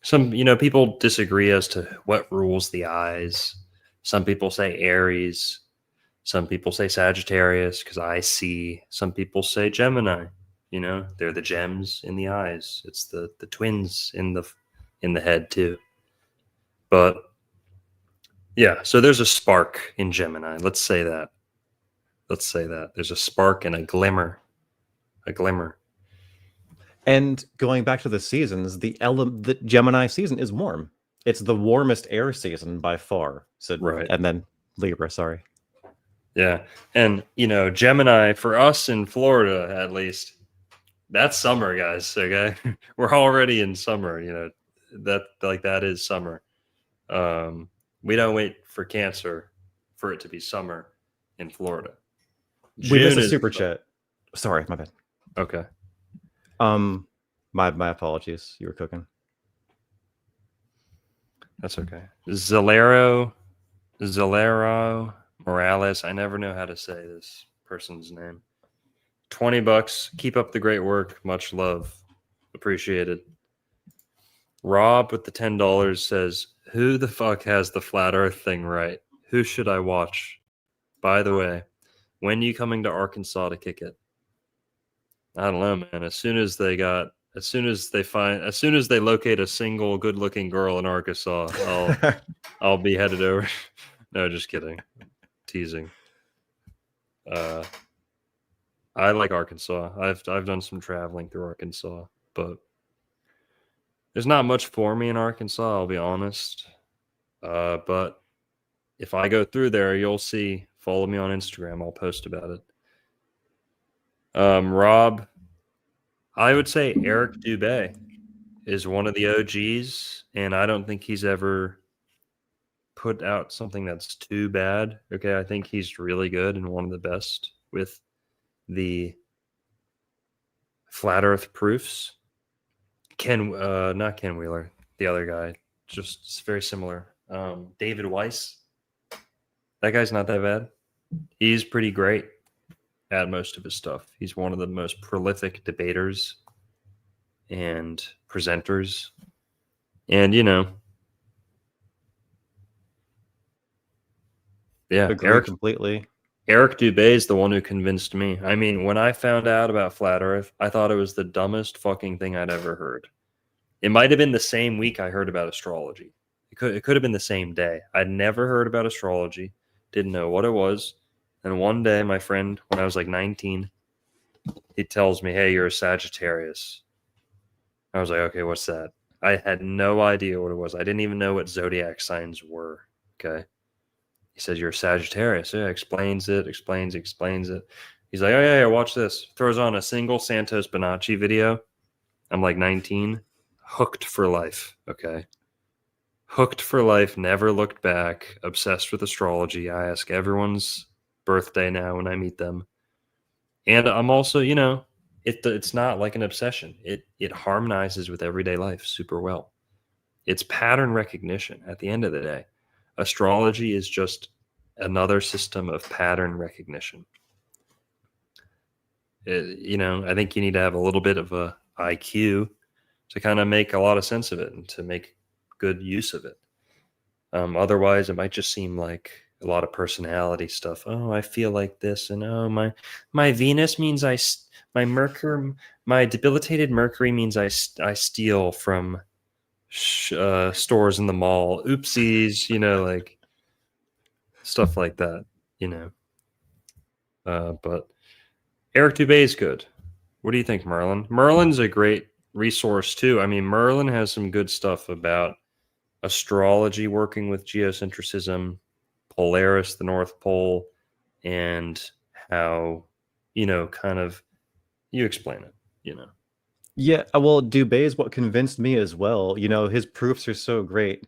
Some people disagree as to what rules the eyes. Some people say Aries, some people say Sagittarius, because I see. Some people say Gemini. They're the gems in the eyes. It's the twins in the head too. But yeah, so there's a spark in Gemini. Let's say that. There's a spark and a glimmer. And going back to the seasons, the Gemini season is warm. It's the warmest air season by far. So right. And then Libra, sorry. Yeah. And Gemini, for us in Florida at least, that's summer, guys. Okay. We're already in summer, that is summer. We don't wait for Cancer for it to be summer in Florida. We missed a super chat. Sorry, my bad. Okay. My apologies. You were cooking. That's okay. Zalero Morales. I never know how to say this person's name. $20. Keep up the great work. Much love. Appreciated. Rob with the $10 says, who the fuck has the flat earth thing right? Who should I watch? By the way, when you coming to Arkansas to kick it? I don't know, man. As soon as they locate a single good-looking girl in Arkansas, I'll be headed over. No, just kidding. Teasing. I like Arkansas. I've done some traveling through Arkansas, but there's not much for me in Arkansas, I'll be honest. But if I go through there, you'll see. Follow me on Instagram. I'll post about it. Rob, I would say Eric Dubé is one of the OGs, and I don't think he's ever put out something that's too bad. Okay, I think he's really good and one of the best with the flat earth proofs. Not Ken Wheeler, the other guy, just very similar. David Weiss. That guy's not that bad. He's pretty great at most of his stuff. He's one of the most prolific debaters and presenters. And, yeah, Agree completely. Eric Dubé is the one who convinced me. I mean, when I found out about Flat Earth, I thought it was the dumbest fucking thing I'd ever heard. It might have been the same week I heard about astrology. It could have been the same day. I'd never heard about astrology, didn't know what it was. And one day, my friend, when I was like 19, he tells me, hey, you're a Sagittarius. I was like, okay, what's that? I had no idea what it was. I didn't even know what zodiac signs were. Okay. He says, you're a Sagittarius. Yeah, explains it. He's like, oh, yeah, watch this. Throws on a single Santos Bonacci video I'm like 19, hooked for life. Okay. Hooked for life, never looked back, obsessed with astrology. I ask everyone's birthday now when I meet them. And I'm also, it's not like an obsession. It harmonizes with everyday life super well. It's pattern recognition at the end of the day. Astrology is just another system of pattern recognition. I think you need to have a little bit of a IQ to kind of make a lot of sense of it and to make good use of it. Otherwise, it might just seem like a lot of personality stuff. Oh, I feel like this, and oh, my Venus means my Mercury, my debilitated Mercury means I steal from stores in the mall. Oopsies, like stuff like that. But Eric Dubé is good. What do you think, Merlin? Merlin's a great resource too. I mean, Merlin has some good stuff about astrology working with geocentrism, Polaris, the North Pole, and how, kind of, you explain it, Yeah, well, Dubé is what convinced me as well. His proofs are so great.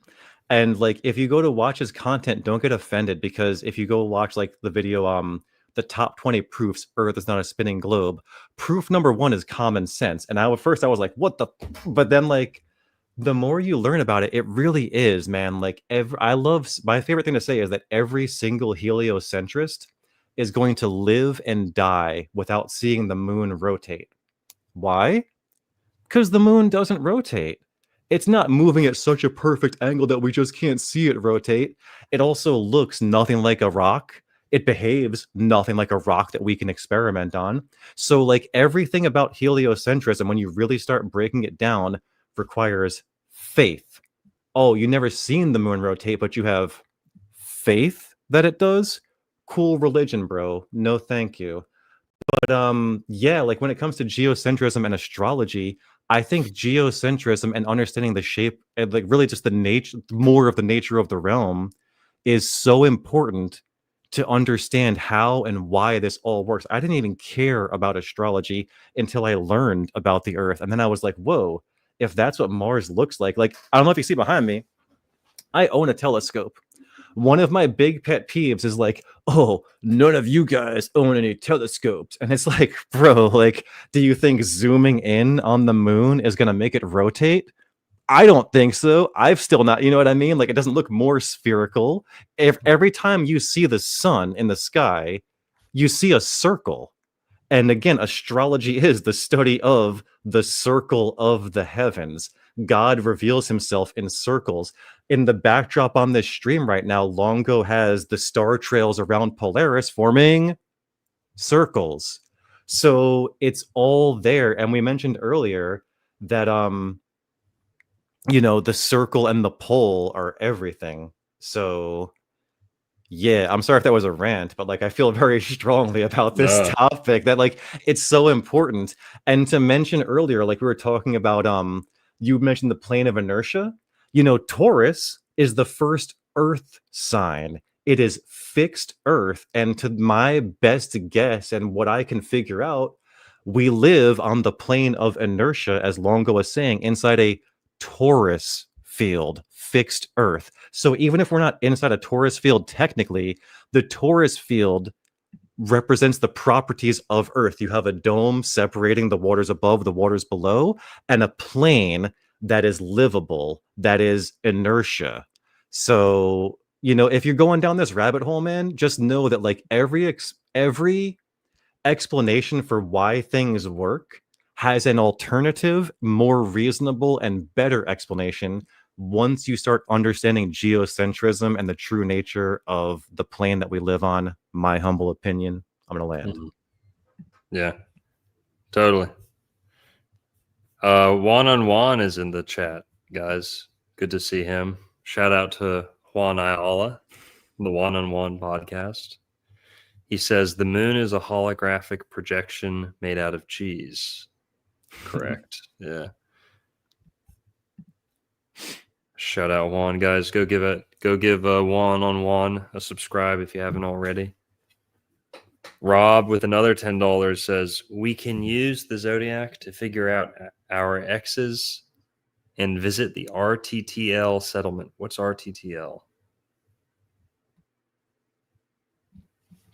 And like if you go to watch his content, don't get offended, because if you go watch like the video, the top 20 proofs Earth is not a spinning globe, proof number 1 is common sense. And at first I was like, what the but then like the more you learn about it, it really is, man. Like my favorite thing to say is that every single heliocentrist is going to live and die without seeing the moon rotate. Why? Because the moon doesn't rotate. It's not moving at such a perfect angle that we just can't see it rotate. It also looks nothing like a rock. It behaves nothing like a rock that we can experiment on. So like everything about heliocentrism, when you really start breaking it down, requires faith. Oh, you never seen the moon rotate, but you have faith that it does? Cool religion, bro. No, thank you. But yeah, like when it comes to geocentrism and astrology, I think geocentrism and understanding the shape and like really just the nature, more of the nature of the realm, is so important to understand how and why this all works. I didn't even care about astrology until I learned about the Earth. And then I was like, whoa, if that's what Mars looks like, I don't know if you see behind me, I own a telescope. One of my big pet peeves is like, oh, none of you guys own any telescopes. And it's like, bro, like, do you think zooming in on the moon is going to make it rotate? I don't think so. I've still not, you know what I mean? Like, it doesn't look more spherical. If every time you see the sun in the sky, you see a circle. And again, astrology is the study of the circle of the heavens. God reveals himself in circles. In the backdrop on this stream right now, Longo has the star trails around Polaris forming circles. So it's all there. And we mentioned earlier that, the circle and the pole are everything. So yeah, I'm sorry if that was a rant, but I feel very strongly about this topic, that it's so important. And to mention earlier, we were talking about, you mentioned the plane of inertia. Taurus is the first Earth sign. It is fixed Earth. And to my best guess and what I can figure out, we live on the plane of inertia, as Longo was saying, inside a Taurus field, fixed Earth. So even if we're not inside a Taurus field, technically, the Taurus field represents the properties of Earth. You have a dome separating the waters above, the waters below, and a plane that is livable, that is inertia. So, if you're going down this rabbit hole, man, just know that every explanation for why things work has an alternative, more reasonable and better explanation once you start understanding geocentrism and the true nature of the plane that we live on. My humble opinion. I'm gonna land. Yeah, totally. Juan is in the chat, guys. Good to see him. Shout out to Juan Ayala from the One-on-One podcast. He says the moon is a holographic projection made out of cheese. Correct. Yeah. Shout out Juan, guys. Go give One-on-One a subscribe if you haven't already. Rob with another $10 says we can use the Zodiac to figure out our exes and visit the RTTL settlement. What's RTTL?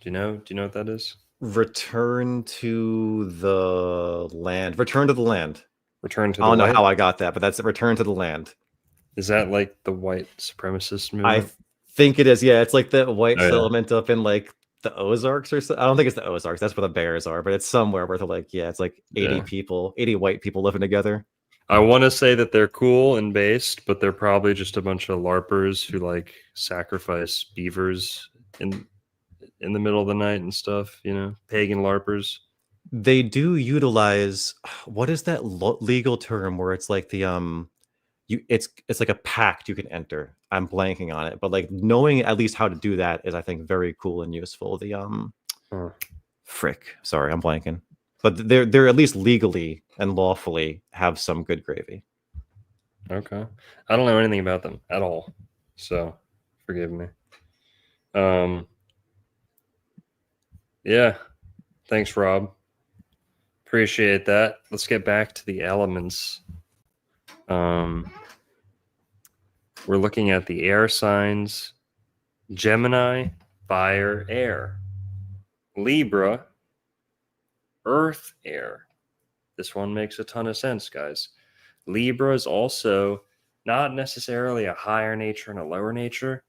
Do you know what that is? Return to the land. Return to the land. Return to the I don't know white? how I got that, but that's return to the land. Is that like the white supremacist movement? I think it is. Yeah, it's like the white Oh, yeah. settlement up in like the Ozarks or so. I don't think it's the Ozarks. That's where the bears are, but it's somewhere where they're like, yeah, it's like 80 Yeah. people, 80 white people living together. I want to say that they're cool and based, but they're probably just a bunch of LARPers who like sacrifice beavers in the middle of the night and stuff, you know, pagan LARPers. They do utilize, what is that legal term where it's like the it's like a pact you can enter. I'm blanking on it, but like knowing at least how to do that is, I think, very cool and useful. The frick, sorry, I'm blanking, but they're at least legally and lawfully have some good gravy. Okay, I don't know anything about them at all, so forgive me. Yeah, thanks, Rob. Appreciate that. Let's get back to the elements. We're looking at the air signs: Gemini, fire, air; Libra, earth, air. This one makes a ton of sense, guys. Libra is also not necessarily a higher nature and a lower nature,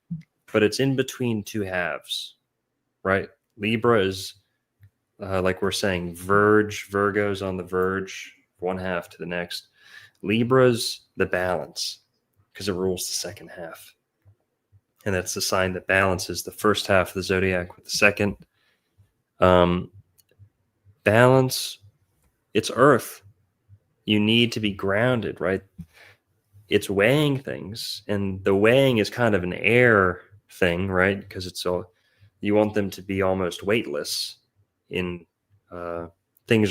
but it's in between two halves, right? Libra is, like we're saying, Virgo's on the verge, one half to the next. Libra's the balance, because it rules the second half. And that's the sign that balances the first half of the zodiac with the second. Balance, it's earth. You need to be grounded, right? It's weighing things, and the weighing is kind of an air thing, right? Because it's all, you want them to be almost weightless. Things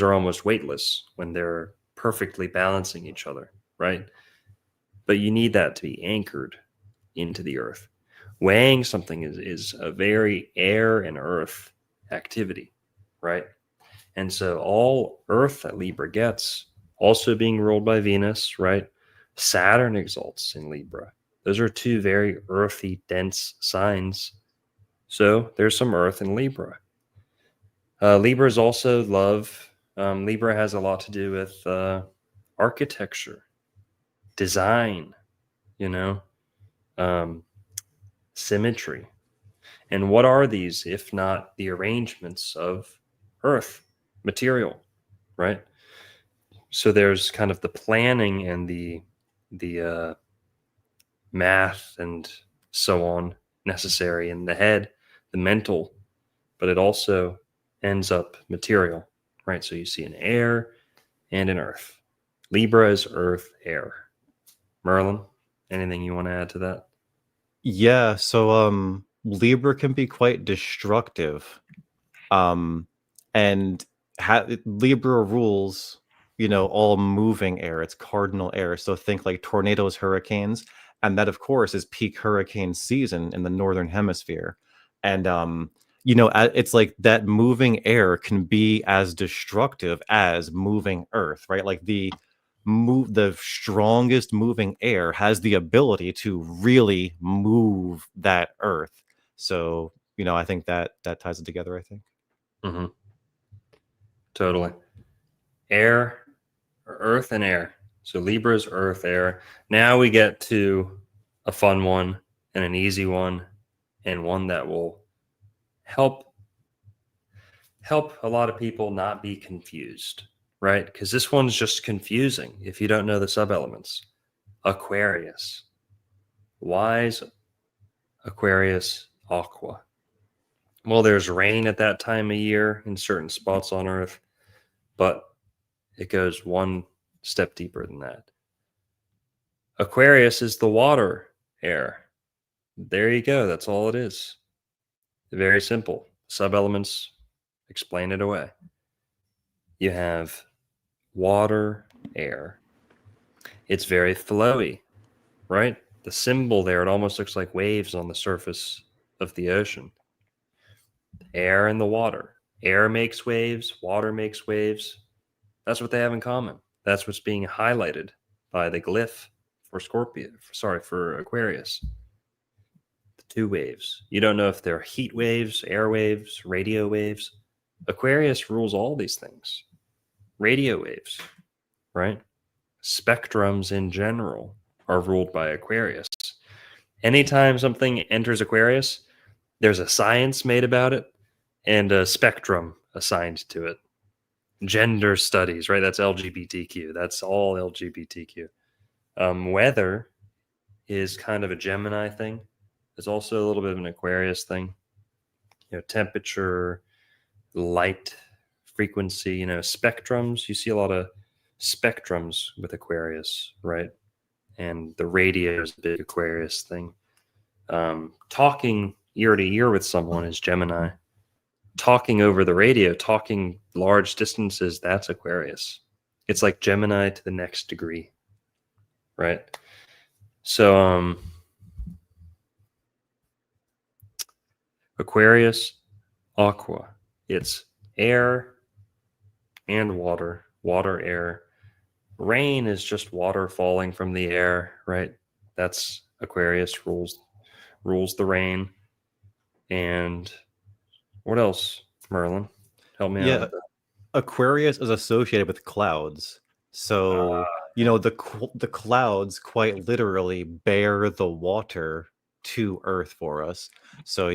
are almost weightless when they're perfectly balancing each other, right? But you need that to be anchored into the earth. Weighing something is a very air and earth activity, right? And so all earth that Libra gets, also being ruled by Venus, right? Saturn exalts in Libra. Those are two very earthy, dense signs. So there's some earth in Libra. Libra is also love. Libra has a lot to do with architecture, design, symmetry. And what are these if not the arrangements of earth, material, right? So there's kind of the planning and the math and so on necessary in the head, the mental, but it also ends up material, right? So you see an air and an earth. Libra is earth, air. Merlin, anything you want to add to that? Yeah, so Libra can be quite destructive. And Libra rules, all moving air. It's cardinal air. So think like tornadoes, hurricanes, and that of course is peak hurricane season in the northern hemisphere. And it's like that moving air can be as destructive as moving earth, right? Like the strongest moving air has the ability to really move that earth. So, I think that ties it together, I think. Mm-hmm. Totally. Air, earth and air. So Libra's earth, air. Now we get to a fun one and an easy one, and one that will help a lot of people not be confused, right? Because this one's just confusing if you don't know the sub-elements. Aquarius. Why is Aquarius Aqua? Well, there's rain at that time of year in certain spots on Earth, but it goes one step deeper than that. Aquarius is the water air. There you go. That's all it is. Very simple. Sub-elements explain it away. You have water, air. It's very flowy, right? The symbol there, it almost looks like waves on the surface of the ocean. Air and the water. Air makes waves, water makes waves. That's what they have in common. That's what's being highlighted by the glyph for Aquarius. The 2 waves. You don't know if they're heat waves, air waves, radio waves. Aquarius rules all these things. Radio waves, right? Spectrums in general are ruled by Aquarius. Anytime something enters Aquarius, there's a science made about it and a spectrum assigned to it. Gender studies, right? That's LGBTQ. That's all LGBTQ. Weather is kind of a Gemini thing. It's also a little bit of an Aquarius thing. Temperature, light, frequency, spectrums. You see a lot of spectrums with Aquarius, right? And the radio is a big Aquarius thing. Talking ear to ear with someone is Gemini. Talking over the radio, talking large distances, that's Aquarius. It's like Gemini to the next degree, right? So Aquarius, Aqua. It's air and water, air. Rain is just water falling from the air, right? That's Aquarius rules the rain. And what else, Merlin? Help me out with that. Aquarius is associated with clouds. So, the clouds quite literally bear the water to Earth for us. So,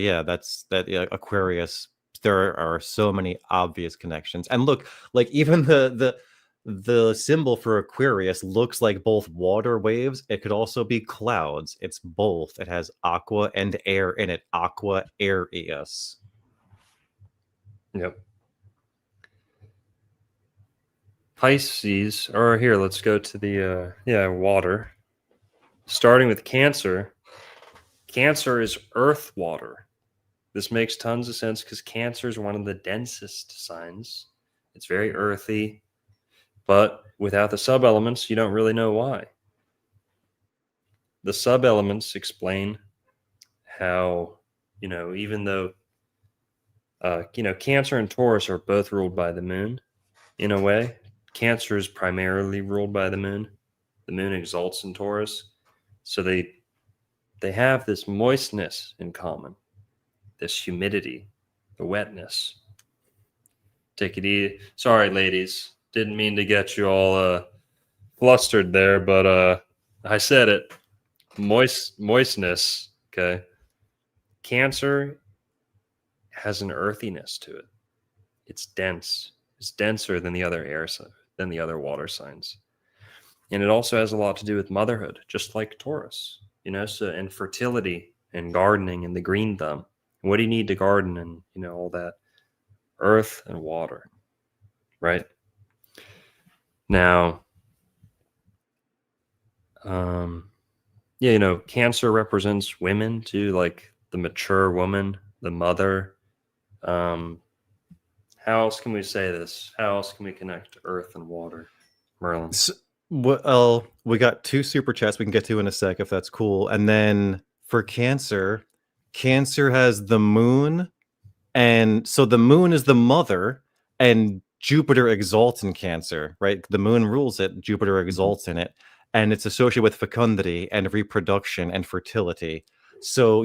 Aquarius, there are so many obvious connections. And look, like even the symbol for Aquarius looks like both water waves. It could also be clouds. It's both. It has aqua and air in it. Aqua Aries. Yep. Pisces, or here, let's go to the water. Starting with Cancer. Cancer is earth water. This makes tons of sense because Cancer is one of the densest signs. It's very earthy, but without the sub-elements, you don't really know why. The sub-elements explain how, even though Cancer and Taurus are both ruled by the moon in a way. Cancer is primarily ruled by the moon. The moon exalts in Taurus. So they have this moistness in common, this humidity, the wetness. Take it easy. Sorry, ladies. Didn't mean to get you all flustered there, but I said it. Moistness, okay? Cancer has an earthiness to it. It's dense. It's denser than the other water signs. And it also has a lot to do with motherhood, just like Taurus, and fertility and gardening and the green thumb. What do you need to garden and, all that? Earth and water, right? Now, Cancer represents women too, like the mature woman, the mother. How else can we say this? How else can we connect earth and water, Merlin? Well, we got 2 super chats we can get to in a sec, if that's cool. And then for Cancer has the moon. And so the moon is the mother, and Jupiter exalts in Cancer, right? The moon rules it, Jupiter exalts in it. And it's associated with fecundity and reproduction and fertility. So,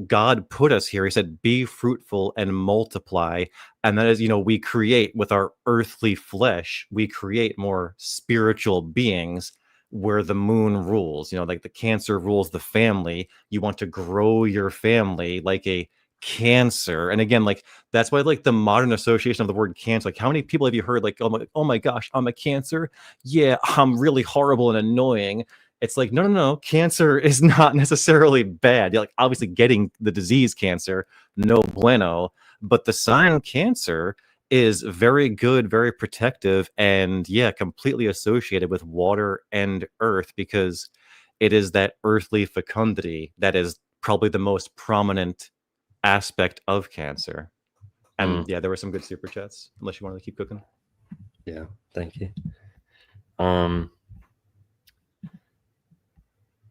God put us here. He said, be fruitful and multiply. And that is, we create with our earthly flesh, we create more spiritual beings where the moon rules, like the Cancer rules the family. You want to grow your family like a Cancer. And again, like that's why like the modern association of the word Cancer, like how many people have you heard like, oh my gosh, I'm a Cancer? Yeah, I'm really horrible and annoying. It's like, no. Cancer is not necessarily bad. You're like obviously getting the disease Cancer, no bueno. But the sign Cancer is very good, very protective, and completely associated with water and earth because it is that earthly fecundity that is probably the most prominent aspect of Cancer. And there were some good super chats, unless you wanted to keep cooking. Yeah, thank you.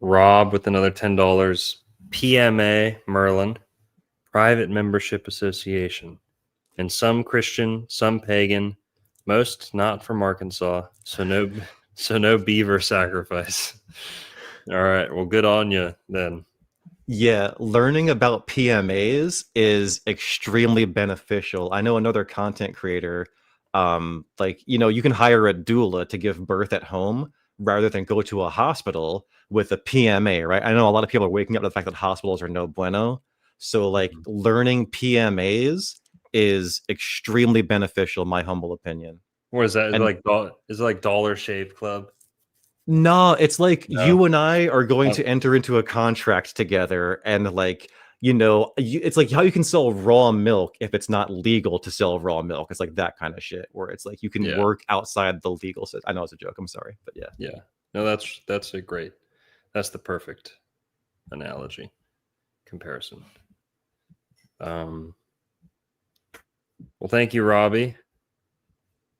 Rob with another $10. PMA Merlin, Private Membership Association. And some Christian, some pagan, most not from Arkansas. So So no beaver sacrifice. All right. Well, good on you then. Yeah, learning about PMAs is extremely beneficial. I know another content creator, like, you can hire a doula to give birth at home rather than go to a hospital with a PMA, right? I know a lot of people are waking up to the fact that hospitals are no bueno. So, like, learning PMAs is extremely beneficial, in my humble opinion. What is that? Is And it like Dollar Shave Club? no, it's like No. you and I are going Oh. to enter into a contract together, and like, it's like how you can sell raw milk if it's not legal to sell raw milk. It's like that kind of shit where it's like you can Yeah. work outside the legal system. I know it's a joke. I'm sorry, but yeah. Yeah. No, that's the perfect analogy comparison. Well, thank you, Robbie.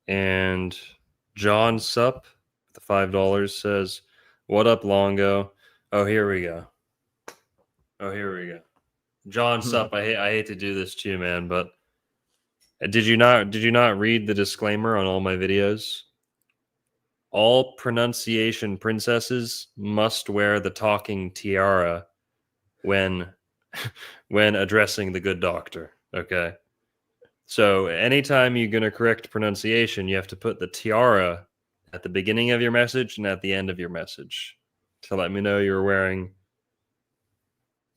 And John Sup, the $5 says, "What up, Longo?" Oh, here we go. John Sup, I hate to do this to you, man, but did you not read the disclaimer on all my videos? All pronunciation princesses must wear the talking tiara when addressing the good doctor. Okay. So anytime you're going to correct pronunciation, you have to put the tiara at the beginning of your message and at the end of your message to let me know you're wearing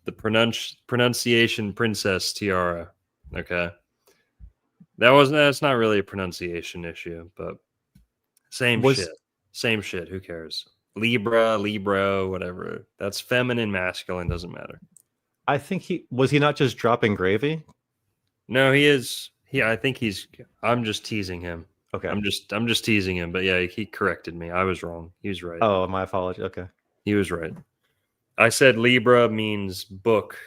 the pronunciation princess tiara. Okay. That's not really a pronunciation issue, but same shit. Who cares? Libra, whatever. That's feminine, masculine, doesn't matter. I think he not just dropping gravy. No, he is. I'm just teasing him. Okay. I'm just teasing him. But yeah, he corrected me. I was wrong. He was right. Oh, my apology. Okay. He was right. I said Libra means book,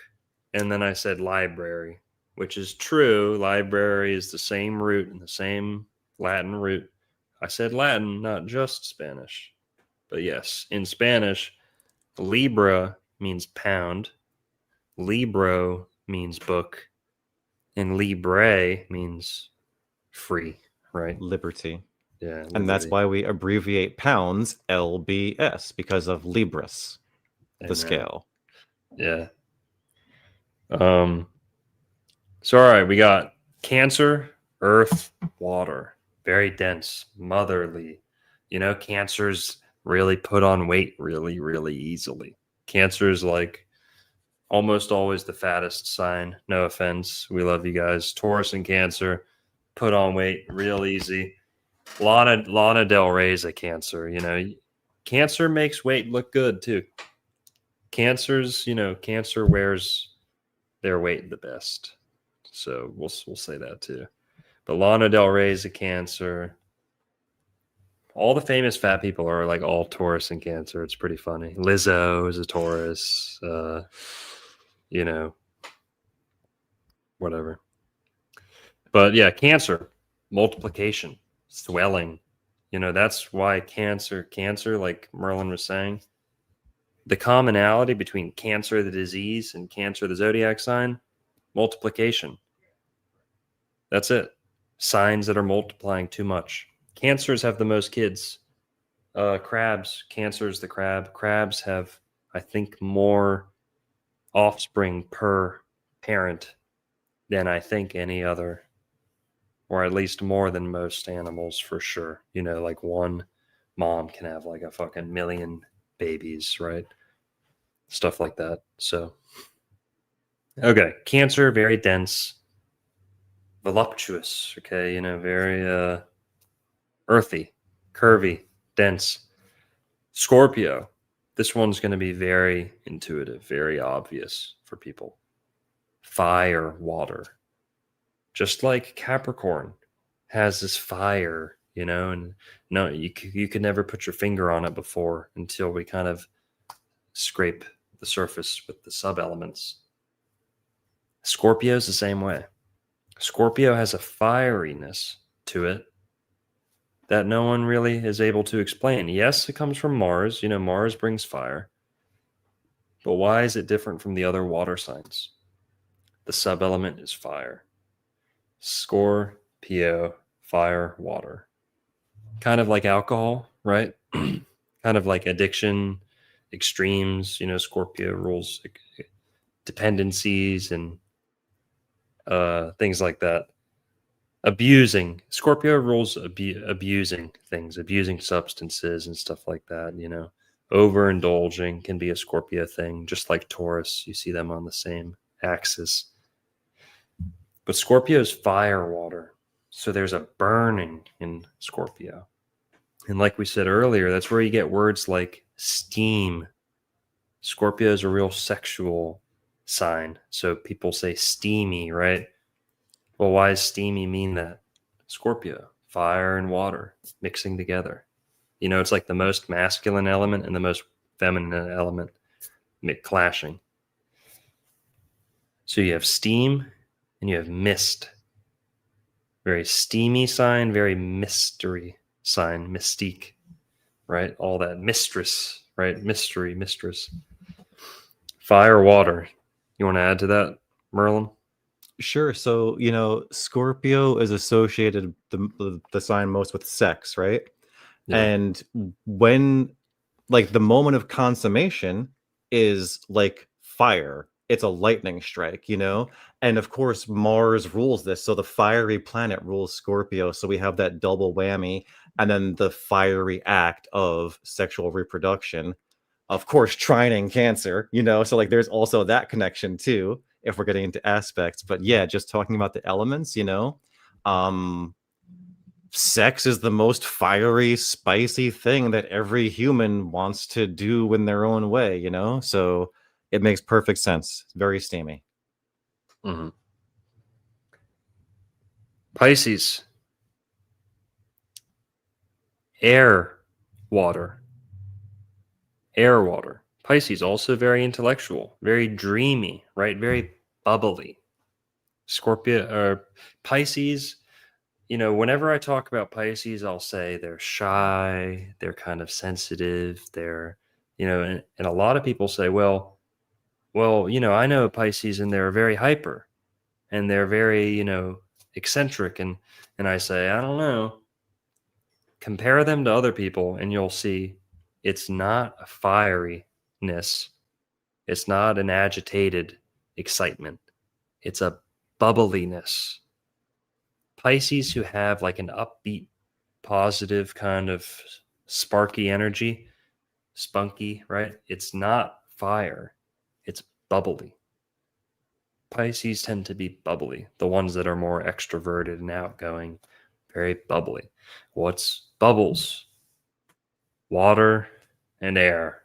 and then I said library, which is true. Library is the same root and the same Latin root. I said Latin, not just Spanish. But yes, in Spanish, Libra means pound, Libro means book, and Libre means free, right? Liberty. Yeah. And that's why we abbreviate pounds LBS because of Libras, the scale. Yeah. So all right, we got Cancer, Earth, Water. Very dense, motherly. Cancers really put on weight really, really easily. Cancer is like almost always the fattest sign. No offense. We love you guys. Taurus and Cancer put on weight real easy. Lana Del Rey's a Cancer. Cancer makes weight look good too. Cancer wears their weight the best. So we'll say that too. But Lana Del Rey's a Cancer. All the famous fat people are like all Taurus and Cancer. It's pretty funny. Lizzo is a Taurus. Whatever. But yeah, Cancer, multiplication, swelling. That's why Cancer, like Merlin was saying, the commonality between Cancer, the disease, and Cancer, the zodiac sign, multiplication. That's it. Signs that are multiplying too much. Cancers have the most kids. Crabs, Cancer's the crab. Crabs have, I think, more offspring per parent than I think any other, or at least more than most animals for sure. Like one mom can have like a fucking million babies, right? Stuff like that. So, okay. Cancer, very dense, voluptuous, okay, very earthy, curvy, dense. Scorpio, this one's going to be very intuitive, very obvious for people. Fire, water. Just like Capricorn has this fire, and no, you could never put your finger on it before until we kind of scrape the surface with the sub-elements. Scorpio's the same way. Scorpio has a fieriness to it that no one really is able to explain. Yes, it comes from Mars. Mars brings fire. But why is it different from the other water signs? The sub-element is fire. Scorpio, fire, water. kind of like alcohol, right? Kind of like addiction, extremes. Scorpio rules dependencies and things like that. Abusing. Scorpio rules abusing things, abusing substances and stuff like that. Overindulging can be a Scorpio thing, just like Taurus. You see them on the same axis. But Scorpio is fire water. So there's a burning in Scorpio. And like we said earlier, that's where you get words like steam. Scorpio is a real sexual sign. So people say steamy, right? Well, why does steamy mean that? Scorpio, fire and water mixing together. It's like the most masculine element and the most feminine element clashing. So you have steam and you have mist. Very steamy sign, very mystery sign, mystique, right? All that mistress, right? Mystery, mistress. Fire, water. You want to add to that, Merlin? Sure. So, Scorpio is associated the sign most with sex, right? Yeah. And when like the moment of consummation is like fire, it's a lightning strike, and of course Mars rules this. So the fiery planet rules Scorpio. So we have that double whammy, and then the fiery act of sexual reproduction, of course, trining Cancer, so like there's also that connection too, if we're getting into aspects. But yeah, just talking about the elements, sex is the most fiery, spicy thing that every human wants to do in their own way, so it makes perfect sense. Very steamy. Mm-hmm. Pisces, air, water. Pisces also very intellectual, very dreamy, right? Very bubbly. Scorpio or Pisces, whenever I talk about Pisces, I'll say they're shy, they're kind of sensitive, they're, and a lot of people say, well, I know Pisces and they're very hyper and they're very, eccentric. And I say, I don't know. Compare them to other people and you'll see it's not a fieriness. It's not an agitated excitement. It's a bubbliness. Pisces who have like an upbeat, positive kind of sparky energy, spunky, right? It's not fire. It's bubbly. Pisces tend to be bubbly. The ones that are more extroverted and outgoing, very bubbly. What's bubbles? Water and air.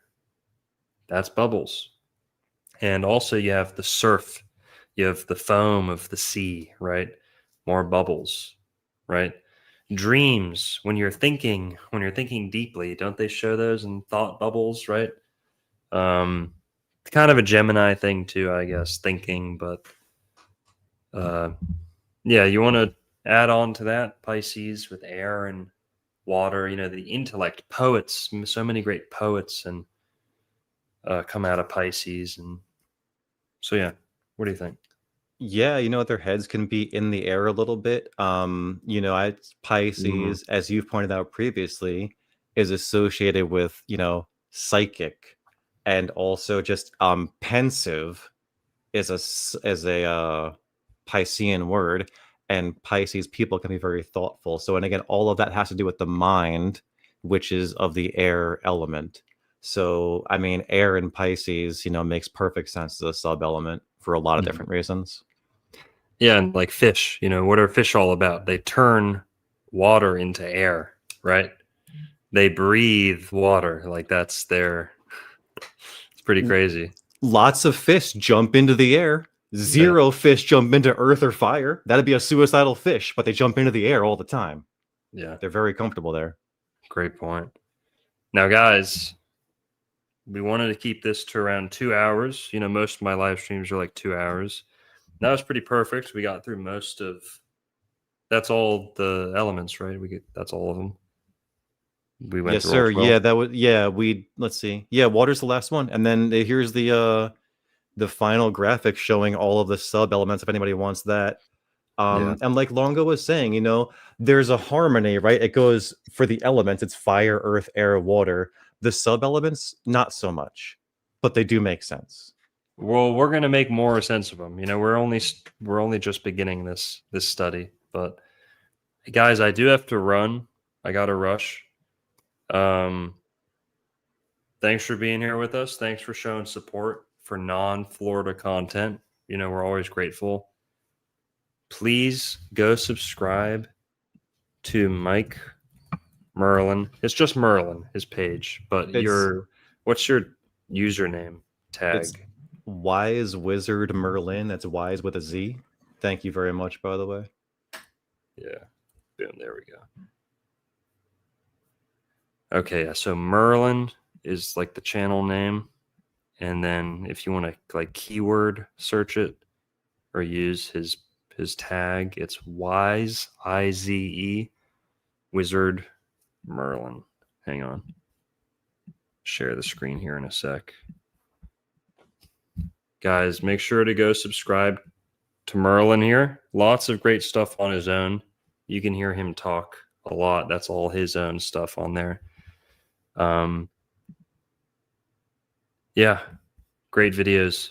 That's bubbles. And also you have the surf. You have the foam of the sea, right? More bubbles, right? Dreams, when you're thinking deeply, don't they show those in thought bubbles, right? Kind of a Gemini thing too, I guess, thinking, but yeah, you want to add on to that, Pisces with air and water, the intellect, poets, so many great poets and come out of Pisces. And so, yeah, what do you think? Yeah, their heads can be in the air a little bit. Pisces, as you've pointed out previously, is associated with, psychic, and also just pensive is a Piscean word, and Pisces people can be very thoughtful. So, and again, all of that has to do with the mind, which is of the air element. So, I mean, air in Pisces, makes perfect sense as a sub element for a lot of different reasons. Yeah, and like fish, what are fish all about? They turn water into air, right? They breathe water. Like it's pretty crazy. Lots of fish jump into the air. Zero fish jump into earth or fire. That'd be a suicidal fish, but they jump into the air all the time. Yeah. They're very comfortable there. Great point. Now, guys, we wanted to keep this to around 2 hours. Most of my live streams are like 2 hours. That was pretty perfect. We got through that's all the elements, right? That's all of them. We went yes, through sir. all 12. Let's see. Yeah, water's the last one. And then here's the final graphic showing all of the sub elements if anybody wants that. And like Longo was saying, there's a harmony, right? It goes for the elements, it's fire, earth, air, water. The sub elements, not so much, but they do make sense. Well, we're gonna make more sense of them. We're only just beginning this study, but guys, I do have to run. I got to rush. Thanks for being here with us. Thanks for showing support for non-Florida content. We're always grateful. Please go subscribe to Mike Merlin. It's just Merlin, his page. But what's your username tag? It's Wise Wizard Merlin. That's Wise with a Z. Thank you very much, by the way. Yeah. Boom. There we go. Okay. Yeah, so Merlin is like the channel name. And then if you want to like keyword search it or use his tag, it's Wise, IZE, Wizard Merlin. Hang on. Share the screen here in a sec. Guys, make sure to go subscribe to Merlin here. Lots of great stuff on his own. You can hear him talk a lot. That's all his own stuff on there. Yeah, great videos.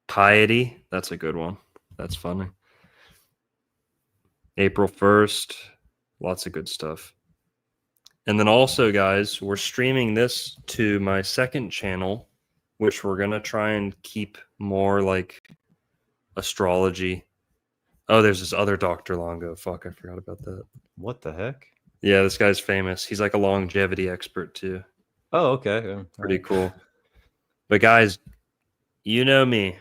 Piety, that's a good one. That's funny. April 1st, lots of good stuff. And then also, guys, we're streaming this to my second channel, which we're going to try and keep more like astrology. Oh, there's this other Dr. Longo. Fuck, I forgot about that. What the heck? Yeah, this guy's famous. He's like a longevity expert too. Oh, okay. Yeah. Pretty cool. But guys, you know me.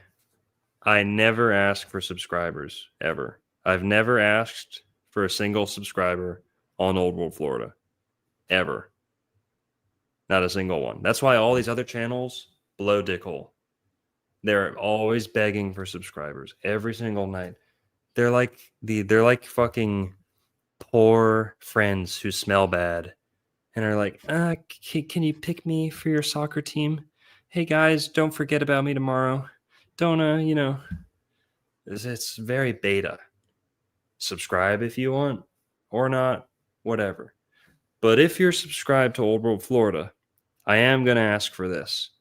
I never ask for subscribers, ever. I've never asked for a single subscriber on Old World Florida. Ever. Not a single one. That's why all these other channels blow dick hole. They're always begging for subscribers every single night. They're like fucking poor friends who smell bad and are like, can you pick me for your soccer team? Hey guys, don't forget about me tomorrow. Don't it's very beta. Subscribe if you want or not, whatever. But if you're subscribed to Old World Florida, I am going to ask for this.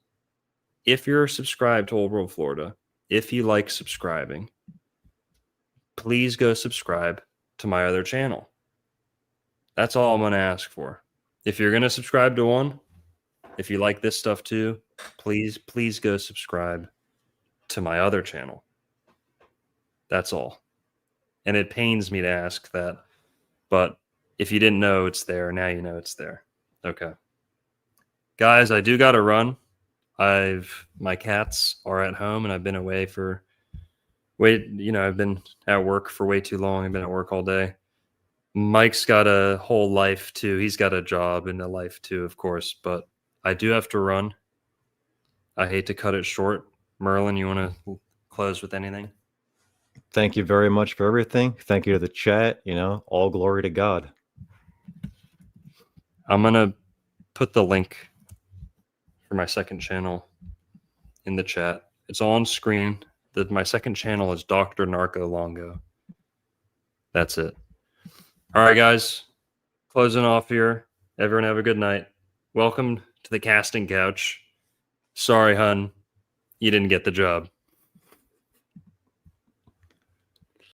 If you're subscribed to Old World Florida, if you like subscribing, please go subscribe to my other channel. That's all I'm going to ask for. If you're going to subscribe to one, if you like this stuff too, please go subscribe to my other channel. That's all. And it pains me to ask that, but if you didn't know it's there, now you know it's there. Okay. Guys, I do got to run. My cats are at home and I've been away for I've been at work for way too long. I've been at work all day. Mike's got a whole life too. He's got a job and a life too, of course, but I do have to run. I hate to cut it short. Merlin, you want to close with anything? Thank you very much for everything. Thank you to the chat. All glory to God. I'm going to put the link for my second channel in the chat. It's on screen. My second channel is Dr. Narco Longo. That's it. All right, guys. Closing off here. Everyone have a good night. Welcome to the casting couch. Sorry, hun. You didn't get the job.